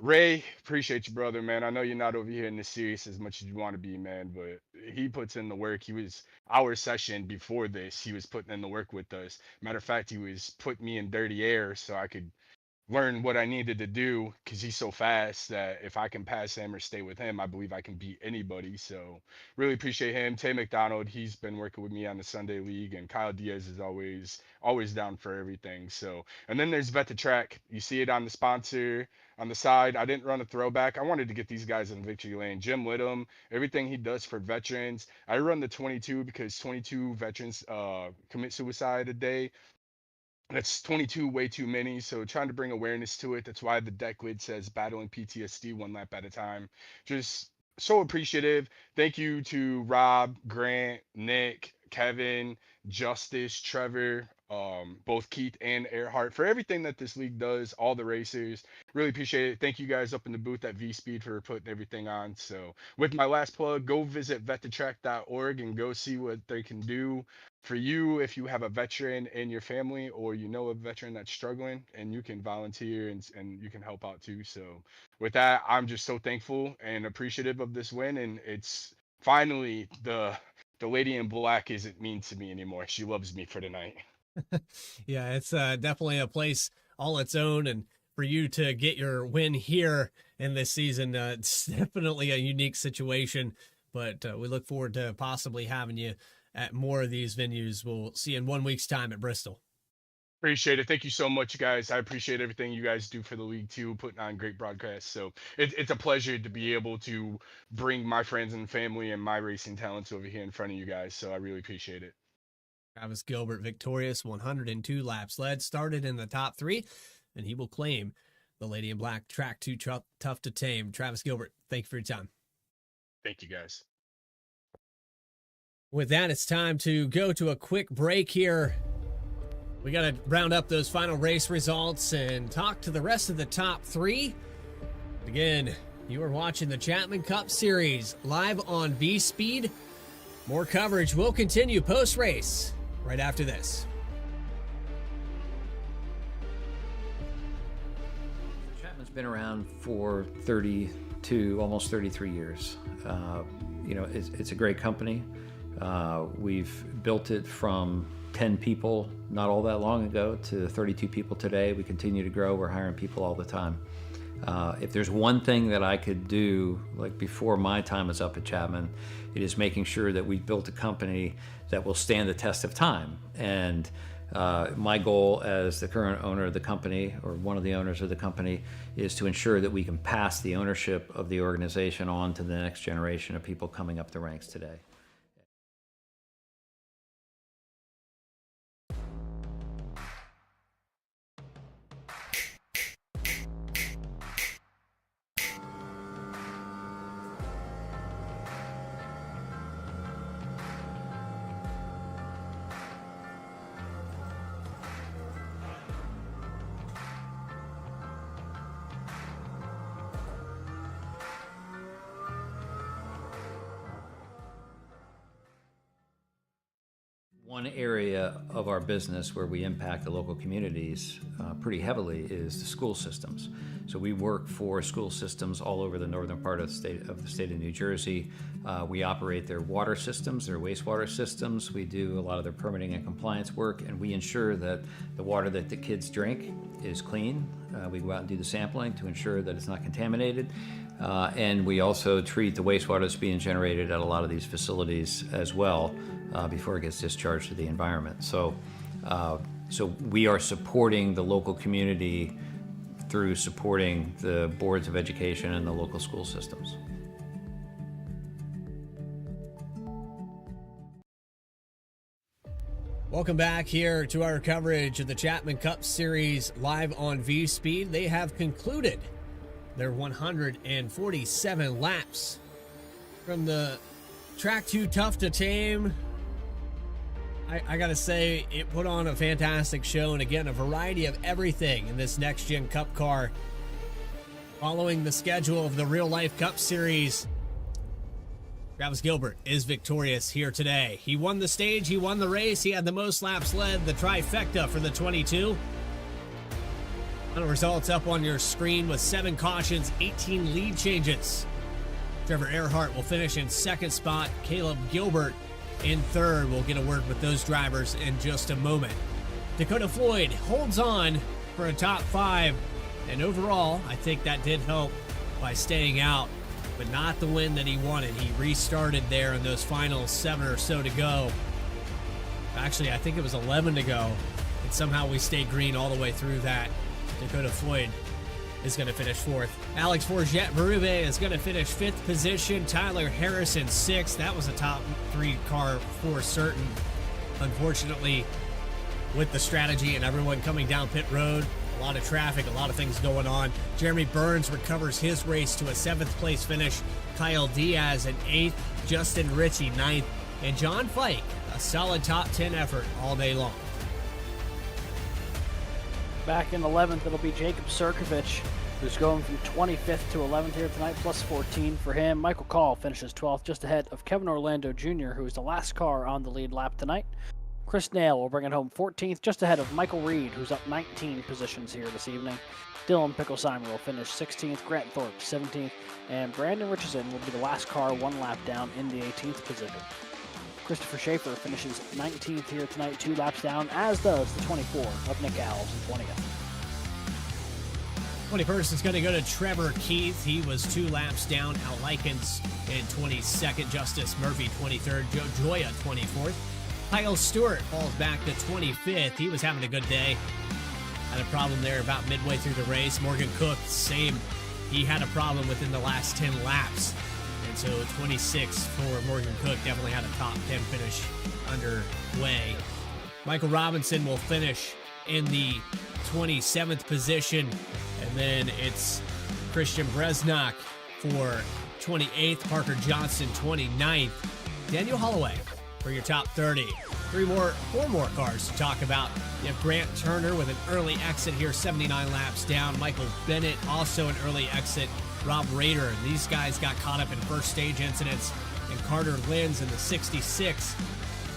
Ray, appreciate you, brother, man. I know you're not over here in this series as much as you want to be, man, but he puts in the work. He was our session before this. He was putting in the work with us. Matter of fact, he was putting me in dirty air so I could learn what I needed to do because he's so fast that if I can pass him or stay with him, I believe I can beat anybody. So really appreciate him. Tay McDonald, he's been working with me on the Sunday League, and Kyle Diaz is always down for everything. So and then there's Vet the Track. You see it on the sponsor on the side. I didn't run a throwback. I wanted to get these guys in victory lane. Jim Whittam, everything he does for veterans. I run the 22 because 22 veterans commit suicide a day. That's 22 way too many, so trying to bring awareness to it. That's why the deck lid says battling PTSD one lap at a time. Just so appreciative. Thank you to Rob, Grant, Nick, Kevin, Justice, Trevor, both Keith and Erhardt for everything that this league does, all the racers. Really appreciate it. Thank you guys up in the booth at V Speed for putting everything on. So with my last plug, go visit vetthetrack.org and go see what they can do for you if you have a veteran in your family or you know a veteran that's struggling, and you can volunteer and you can help out too. So with that, I'm just so thankful and appreciative of this win, and it's finally the lady in black isn't mean to me anymore. She loves me for tonight. Yeah, it's definitely a place all its own, and for you to get your win here in this season, it's definitely a unique situation, but we look forward to possibly having you at more of these venues. We'll see you in 1 week's time at Bristol. Appreciate it. Thank you so much, guys. I appreciate everything you guys do for the league too, putting on great broadcasts. So it's a pleasure to be able to bring my friends and family and my racing talents over here in front of you guys. So I really appreciate it. Travis Gilbert, victorious, 102 laps led, started in the top 3, and he will claim the Lady in Black, track too tough to tame. Travis Gilbert, thank you for your time. Thank you, guys. With that, it's time to go to a quick break here. We got to round up those final race results and talk to the rest of the top three. Again, you are watching the Chapman Cup Series live on V-Speed. More coverage will continue post-race right after this. Chapman's been around for 32, almost 33 years. It's a great company. We've built it from 10 people not all that long ago to 32 people today. We continue to grow. We're hiring people all the time. If there's one thing that I could do, like before my time is up at Chapman, it is making sure that we've built a company that will stand the test of time. And my goal as the current owner of the company, or one of the owners of the company, is to ensure that we can pass the ownership of the organization on to the next generation of people coming up the ranks today. One area of our business where we impact the local communities pretty heavily is the school systems. So we work for school systems all over the northern part of the state of New Jersey. We operate their water systems, their wastewater systems. We do a lot of their permitting and compliance work, and we ensure that the water that the kids drink is clean. We go out and do the sampling to ensure that it's not contaminated. And we also treat the wastewater that's being generated at a lot of these facilities as well before it gets discharged to the environment. So we are supporting the local community through supporting the boards of education and the local school systems. Welcome back here to our coverage of the Chapman Cup Series live on V-Speed. They have concluded their 147 laps from the track too tough to tame. I gotta say, it put on a fantastic show, and again, a variety of everything in this next-gen Cup car. Following the schedule of the Real Life Cup Series, Travis Gilbert is victorious here today. He won the stage, he won the race, he had the most laps led, the trifecta for the 22. Final results up on your screen with 7 cautions, 18 lead changes. Trevor Erhardt will finish in second spot. Caleb Gilbert in third. We'll get a word with those drivers in just a moment. Dakota Floyd holds on for a top 5. And overall, I think that did help by staying out, but not the win that he wanted. He restarted there in those final 7 or so to go. Actually, I think it was 11 to go. And somehow we stayed green all the way through that. Dakota Floyd is going to finish 4th. Alex Forget-Berube is going to finish 5th position. Tyler Harrison 6th. That was a top 3 car for certain. Unfortunately, with the strategy and everyone coming down pit road, a lot of traffic, a lot of things going on. Jeremy Burns recovers his race to a 7th place finish. Kyle Diaz an 8th. Justin Ritchie 9th. And John Fike, a solid top 10 effort all day long. Back in 11th, it'll be Jacob Sirkovich, who's going from 25th to 11th here tonight, plus 14 for him. Michael Call finishes 12th, just ahead of Kevin Orlando Jr., who is the last car on the lead lap tonight. Chris Nail will bring it home 14th, just ahead of Michael Reed, who's up 19 positions here this evening. Dylan Picklesheimer will finish 16th, Grant Thorpe 17th, and Brandon Richardson will be the last car 1 lap down in the 18th position. Christopher Schaefer finishes 19th here tonight, 2 laps down, as does the 24 of Nick Alves in 20th. 21st is going to go to Trevor Keith. He was 2 laps down. Al Likens in 22nd. Justice Murphy 23rd. Joe Joya 24th. Kyle Stewart falls back to 25th. He was having a good day. Had a problem there about midway through the race. Morgan Cook, same. He had a problem within the last 10 laps. And so 26 for Morgan Cook, definitely had a top 10 finish underway. Michael Robinson will finish in the 27th position. And And then it's Christian Bresnak for 28th, Parker Johnson 29th, Daniel Holloway for your top 30. Four more cars to talk about. You have Grant Turner with an early exit here, 79 laps down. Michael Bennett also an early exit. Rob Rader, these guys got caught up in first stage incidents. And Carter Lenz in the 66.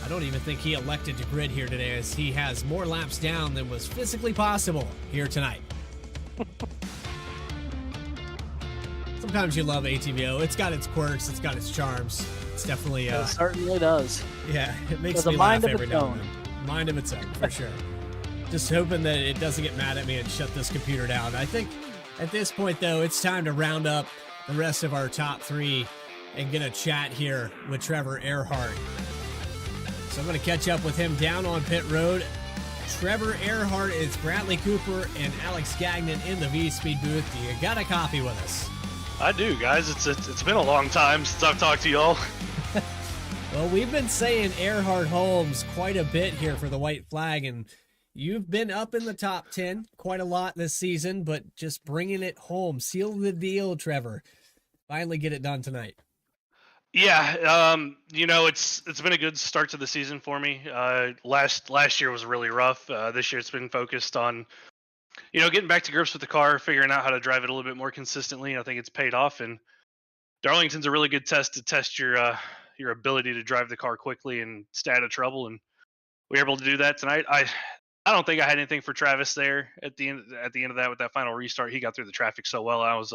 I don't even think he elected to grid here today, as he has more laps down than was physically possible here tonight. Sometimes you love ATVO. It's got its quirks. It's got its charms. It's definitely... It certainly does. Yeah, it makes With me a laugh mind of every its now own. and then. Mind of its own, for sure. Just hoping that it doesn't get mad at me and shut this computer down. I think at this point, though, it's time to round up the rest of our top three and get a chat here with Trevor Erhardt. So I'm going to catch up with him down on pit road. Trevor Erhardt, is Bradley Cooper and Alex Gagnon in the V-Speed booth. Do you got a copy with us? I do, guys. It's been a long time since I've talked to y'all. Well, we've been saying Erhardt Holmes quite a bit here for the white flag, and you've been up in the top 10 quite a lot this season, but just bringing it home. Seal the deal, Trevor. Finally get it done tonight. Yeah, it's been a good start to the season for me. Last year was really rough. This year it's been focused on, getting back to grips with the car, figuring out how to drive it a little bit more consistently. I think it's paid off, and Darlington's a really good test to test your ability to drive the car quickly and stay out of trouble, and we were able to do that tonight. I don't think I had anything for Travis there at the end of that with that final restart. He got through the traffic so well. I was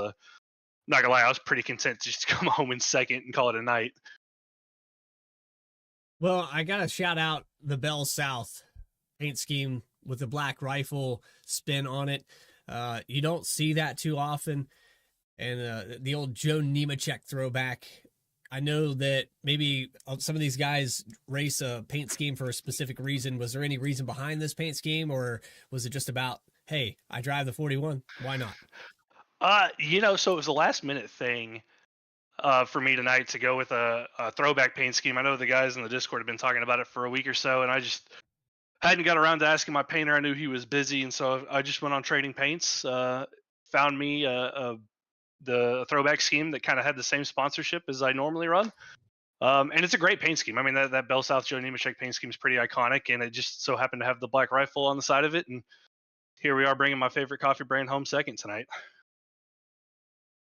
not gonna lie, I was pretty content to just come home in second and call it a night. Well, I got to shout out the Bell South paint scheme with the black rifle spin on it. You don't see that too often. And the old Joe Nemechek throwback. I know that maybe some of these guys race a paint scheme for a specific reason. Was there any reason behind this paint scheme, or was it just about, hey, I drive the 41, why not? So it was a last minute thing for me tonight to go with a throwback paint scheme. I know the guys in the Discord have been talking about it for a week or so, and I just hadn't got around to asking my painter. I knew he was busy, and so I just went on Trading Paints, found me the throwback scheme that kind of had the same sponsorship as I normally run. And it's a great paint scheme. I mean, that Bell South Joe Nemechek paint scheme is pretty iconic, and it just so happened to have the black rifle on the side of it. And here we are bringing my favorite coffee brand home second tonight.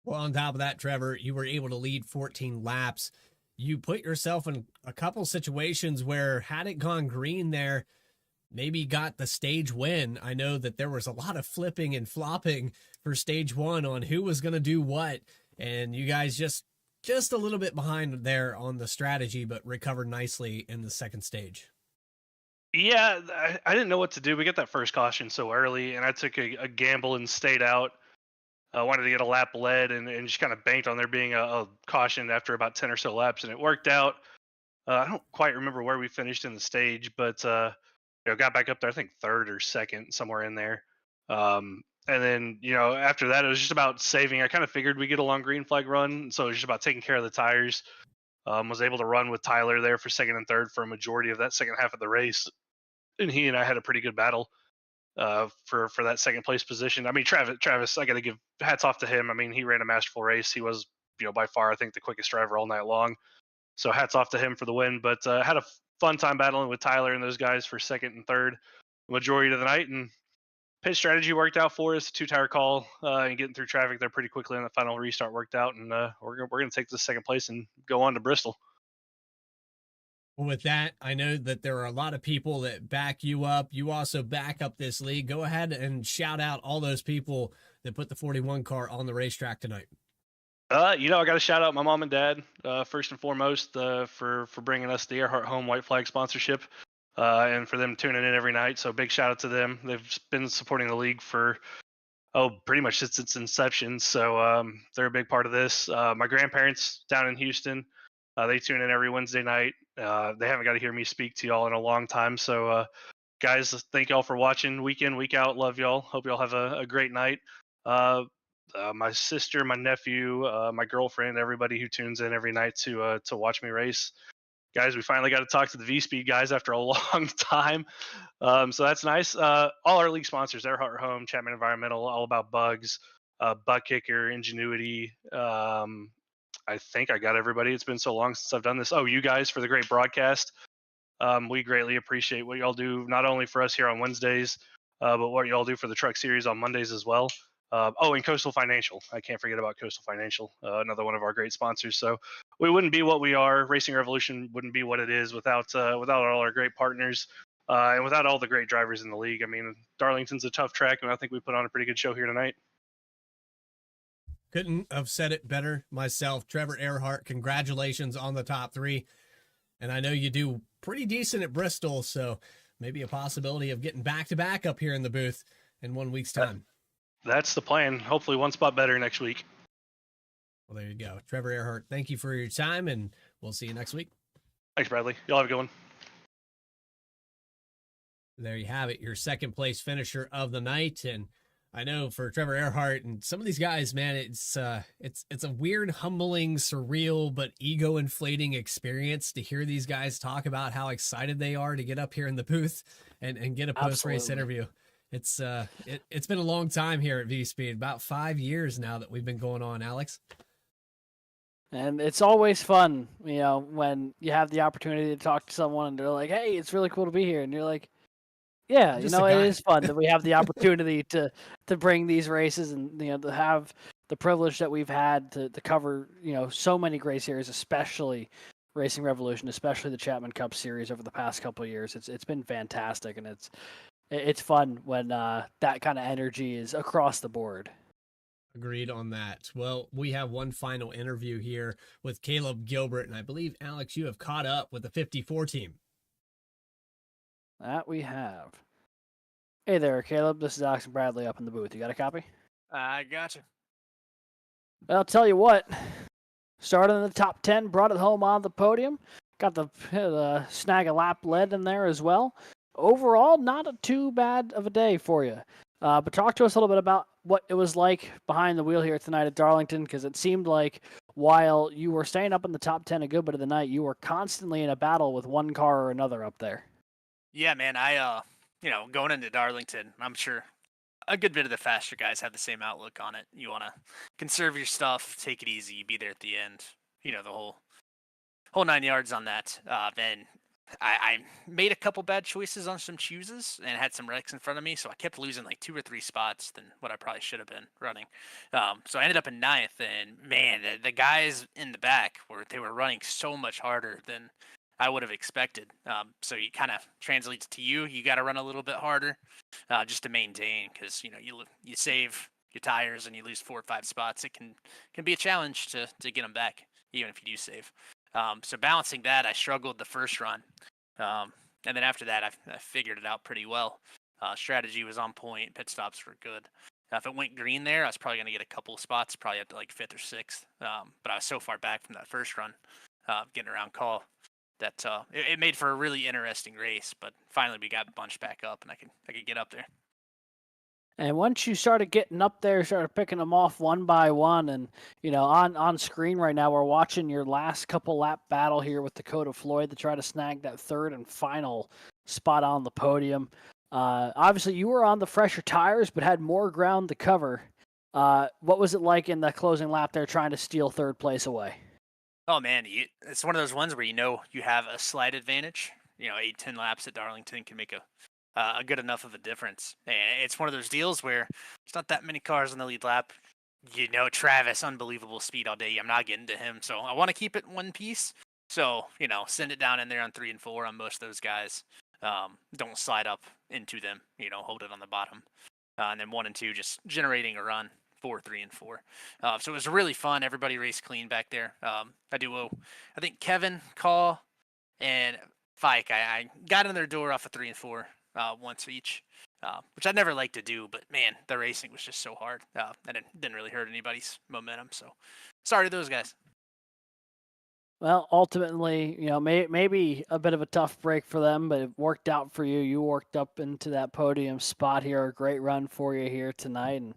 Well, on top of that, Trevor, you were able to lead 14 laps. You put yourself in a couple situations where, had it gone green there, maybe got the stage win. I know that there was a lot of flipping and flopping for stage one on who was going to do what, and you guys just a little bit behind there on the strategy, but recovered nicely in the second stage. Yeah, I didn't know what to do. We got that first caution so early, and I took a gamble and stayed out. I wanted to get a lap led and just kind of banked on there being a caution after about 10 or so laps, and it worked out. I don't quite remember where we finished in the stage, but got back up there, I think third or second, somewhere in there. And then, after that, it was just about saving. I kind of figured we'd get a long green flag run, so it was just about taking care of the tires. Was able to run with Tyler there for second and third for a majority of that second half of the race. And he and I had a pretty good battle for that second place position. I mean, Travis, I got to give hats off to him. I mean, he ran a masterful race. He was, by far, I think, the quickest driver all night long. So hats off to him for the win. But had a fun time battling with Tyler and those guys for second and third the majority of the night. And pit strategy worked out for us. 2-tire call and getting through traffic there pretty quickly on the final restart worked out. And we're going to take the second place and go on to Bristol. With that, I know that there are a lot of people that back you up. You also back up this league. Go ahead and shout out all those people that put the 41 car on the racetrack tonight. I got to shout out my mom and dad first and foremost for bringing us the Erhardt Home White Flag sponsorship and for them tuning in every night. So big shout out to them. They've been supporting the league for pretty much since its inception. So they're a big part of this. My grandparents down in Houston, they tune in every Wednesday night. They haven't got to hear me speak to y'all in a long time. So guys, thank y'all for watching week in, week out. Love y'all. Hope y'all have a great night. My sister, my nephew, my girlfriend, everybody who tunes in every night to watch me race. guys, we finally got to talk to the V-Speed guys after a long time. So that's nice. All our league sponsors, Erhardt Home, Chapman Environmental, All About Bugs, Buttkicker, Enginuity. I think I got everybody. It's been so long since I've done this. Oh, you guys for the great broadcast. We greatly appreciate what y'all do, not only for us here on Wednesdays, but what y'all do for the truck series on Mondays as well. And Coastal Financial. I can't forget about Coastal Financial, another one of our great sponsors. So we wouldn't be what we are. Racing Revolution wouldn't be what it is without all our great partners and without all the great drivers in the league. I mean, Darlington's a tough track, and I think we put on a pretty good show here tonight. Couldn't have said it better myself. Trevor Erhardt, congratulations on the top 3. And I know you do pretty decent at Bristol, so maybe a possibility of getting back-to-back up here in the booth in 1 week's time. That's the plan. Hopefully one spot better next week. Well, there you go. Trevor Erhardt, thank you for your time, and we'll see you next week. Thanks, Bradley. Y'all have a good one. There you have it, your second place finisher of the night. And I know for Trevor Erhardt and some of these guys, man, it's a weird, humbling, surreal, but ego-inflating experience to hear these guys talk about how excited they are to get up here in the booth and get a post-race interview. It's been a long time here at V-Speed, about 5 years now that we've been going on, Alex. And it's always fun, when you have the opportunity to talk to someone and they're like, hey, it's really cool to be here. And you're like, yeah, it is fun that we have the opportunity to bring these races and, to have the privilege that we've had to cover, so many great series, especially Racing Revolution, especially the Chapman Cup series over the past couple of years. It's been fantastic, and it's fun when that kind of energy is across the board. Agreed on that. Well, we have one final interview here with Caleb Gilbert, and I believe, Alex, you have caught up with the 54 team. That we have. Hey there, Caleb. This is Alex and Bradley up in the booth. You got a copy? I gotcha. Well, I'll tell you what. Started in the top 10, brought it home on the podium. Got the snag a lap lead in there as well. Overall, not too bad of a day for you. But talk to us a little bit about what it was like behind the wheel here tonight at Darlington, because it seemed like while you were staying up in the top 10 a good bit of the night, you were constantly in a battle with one car or another up there. Yeah, man, I going into Darlington, I'm sure a good bit of the faster guys have the same outlook on it. You want to conserve your stuff, take it easy, be there at the end, the whole 9 yards on that. Then I made a couple bad choices on some chooses and had some wrecks in front of me, so I kept losing like 2 or 3 spots than what I probably should have been running. So I ended up in 9th, and man, the guys in the back they were running so much harder than I would have expected. So it kind of translates to you. You got to run a little bit harder just to maintain, because you save your tires and you lose 4 or 5 spots. It can be a challenge to get them back, even if you do save. So balancing that, I struggled the first run. And then after that, I figured it out pretty well. Strategy was on point. Pit stops were good. If it went green there, I was probably going to get a couple of spots, probably up to like 5th or 6th. But I was so far back from that first run, getting around call, that it made for a really interesting race. But finally, we got bunched back up, and I could get up there. And once you started getting up there, started picking them off one by one, and on screen right now, we're watching your last couple lap battle here with Dakota Floyd to try to snag that third and final spot on the podium. Obviously, you were on the fresher tires, but had more ground to cover. What was it like in the closing lap there, trying to steal third place away? Oh man, it's one of those ones where you have a slight advantage. 8-10 laps at Darlington can make a good enough of a difference. And it's one of those deals where there's not that many cars on the lead lap. Travis, unbelievable speed all day. I'm not getting to him, so I want to keep it in one piece. So, send it down in there on 3 and 4 on most of those guys. Don't slide up into them, hold it on the bottom. And then 1 and 2, just generating a run. 4, 3, and 4. So it was really fun. Everybody raced clean back there. I think Kevin, Call, and Fike, I got in their door off of 3 and 4 once each, which I'd never like to do, but man, the racing was just so hard. And it didn't really hurt anybody's momentum. So sorry to those guys. Well, ultimately, maybe a bit of a tough break for them, but it worked out for you. You worked up into that podium spot here. A great run for you here tonight. And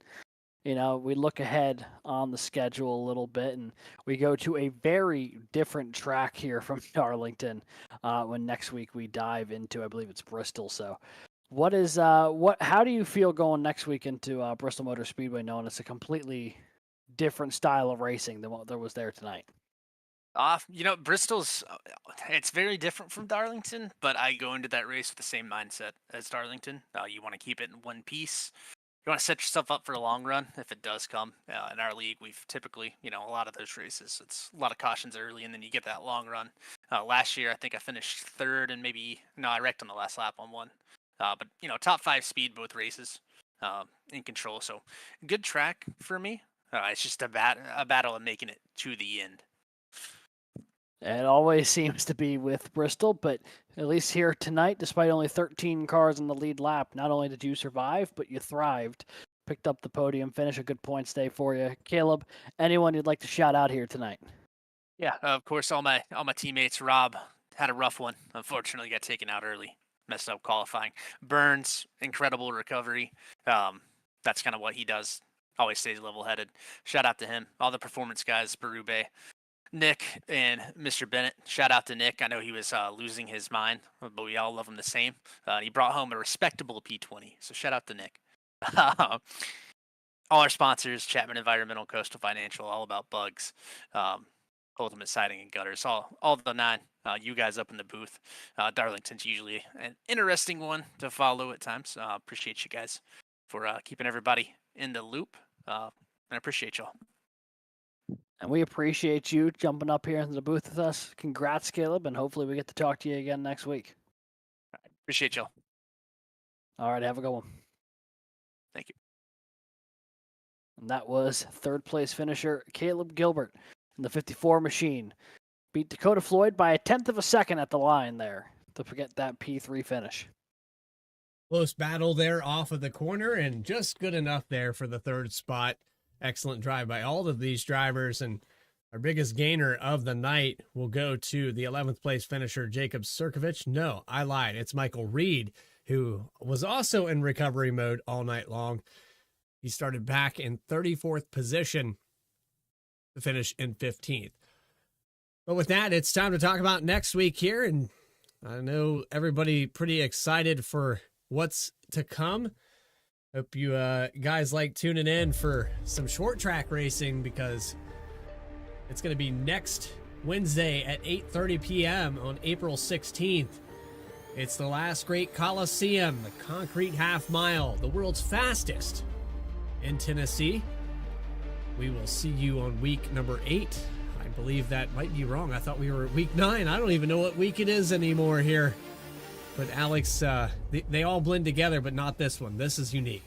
we look ahead on the schedule a little bit, and we go to a very different track here from Darlington when next week we dive into, I believe it's Bristol. So how do you feel going next week into Bristol Motor Speedway, knowing it's a completely different style of racing than what there was there tonight? Bristol's it's very different from Darlington, but I go into that race with the same mindset as Darlington. You want to keep it in one piece. You want to set yourself up for the long run if it does come. In our league, we've typically, a lot of those races, it's a lot of cautions early, and then you get that long run. Last year, I think I finished third, and I wrecked on the last lap on one. But top 5 speed both races, in control. So good track for me. It's just a battle of making it to the end. It always seems to be with Bristol, but at least here tonight, despite only 13 cars in the lead lap, not only did you survive, but you thrived, picked up the podium finish, a good points day for you. Caleb, anyone you'd like to shout out here tonight? Yeah, of course, all my teammates. Rob had a rough one. Unfortunately, got taken out early, messed up qualifying. Burns, incredible recovery. That's kind of what he does. Always stays level-headed. Shout out to him. All the performance guys, Berube, Nick, and Mr. Bennett. Shout out to Nick. I know he was losing his mind, but we all love him the same. He brought home a respectable P20, so shout out to Nick. All our sponsors, Chapman Environmental, Coastal Financial, all about bugs, Ultimate Siding and Gutters, all the 9. You guys up in the booth. Darlington's usually an interesting one to follow at times. Appreciate you guys for keeping everybody in the loop, and I appreciate y'all. And we appreciate you jumping up here into the booth with us. Congrats, Caleb, and hopefully we get to talk to you again next week. Appreciate y'all. All right, have a good one. Thank you. And that was third place finisher Caleb Gilbert in the 54 machine. Beat Dakota Floyd by 1/10 of a second at the line there to get that P3 finish. Close battle there off of the corner, and just good enough there for the third spot. Excellent drive by all of these drivers, and our biggest gainer of the night will go to the 11th place finisher, Jacob Sirkovich. No, I lied. It's Michael Reed, who was also in recovery mode all night long. He started back in 34th position to finish in 15th. But with that, it's time to talk about next week here, and I know everybody pretty excited for what's to come. Hope you guys like tuning in for some short track racing, because it's going to be next Wednesday at 8:30 p.m. on April 16th. It's the last great Coliseum, the concrete half mile, the world's fastest in Tennessee. We will see you on week number 8. I believe that might be wrong. I thought we were at week 9. I don't even know what week it is anymore here. But Alex, they all blend together, but not this one. This is unique.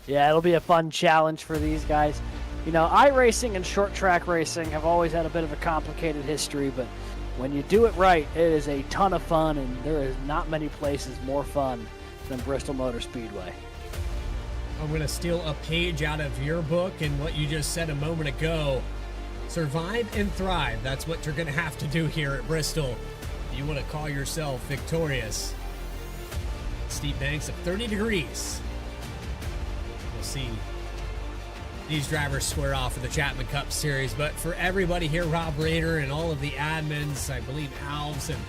Yeah, it'll be a fun challenge for these guys. iRacing and short track racing have always had a bit of a complicated history, but when you do it right, it is a ton of fun, and there is not many places more fun than Bristol Motor Speedway. I'm going to steal a page out of your book and what you just said a moment ago. Survive and thrive. That's what you're going to have to do here at Bristol. You want to call yourself victorious. Steep banks of 30 degrees. We'll see these drivers square off in the Chapman Cup Series. But for everybody here, Rob Rader and all of the admins, I believe Alves and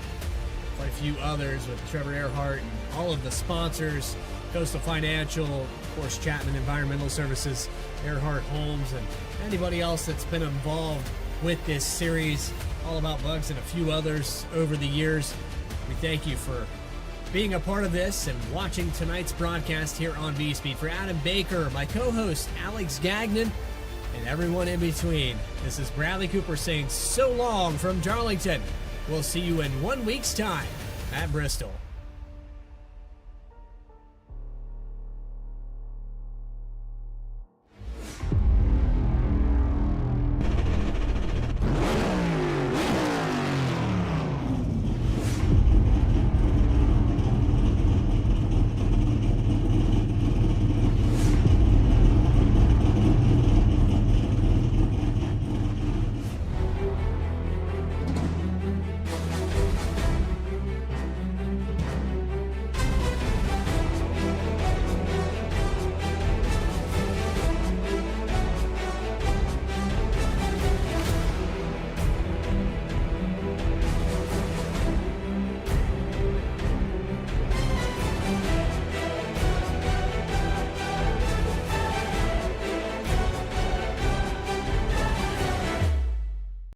quite a few others with Trevor Erhardt and all of the sponsors, Coastal Financial, of course, Chapman Environmental Services, Erhardt Homes, and anybody else that's been involved with this series, All About Bugs, and a few others over the years. We thank you for being a part of this and watching tonight's broadcast here on V-Speed. For Adam Baker, my co-host Alex Gagnon, and everyone in between, this is Bradley Cooper saying so long from Darlington. We'll see you in 1 week's time at Bristol.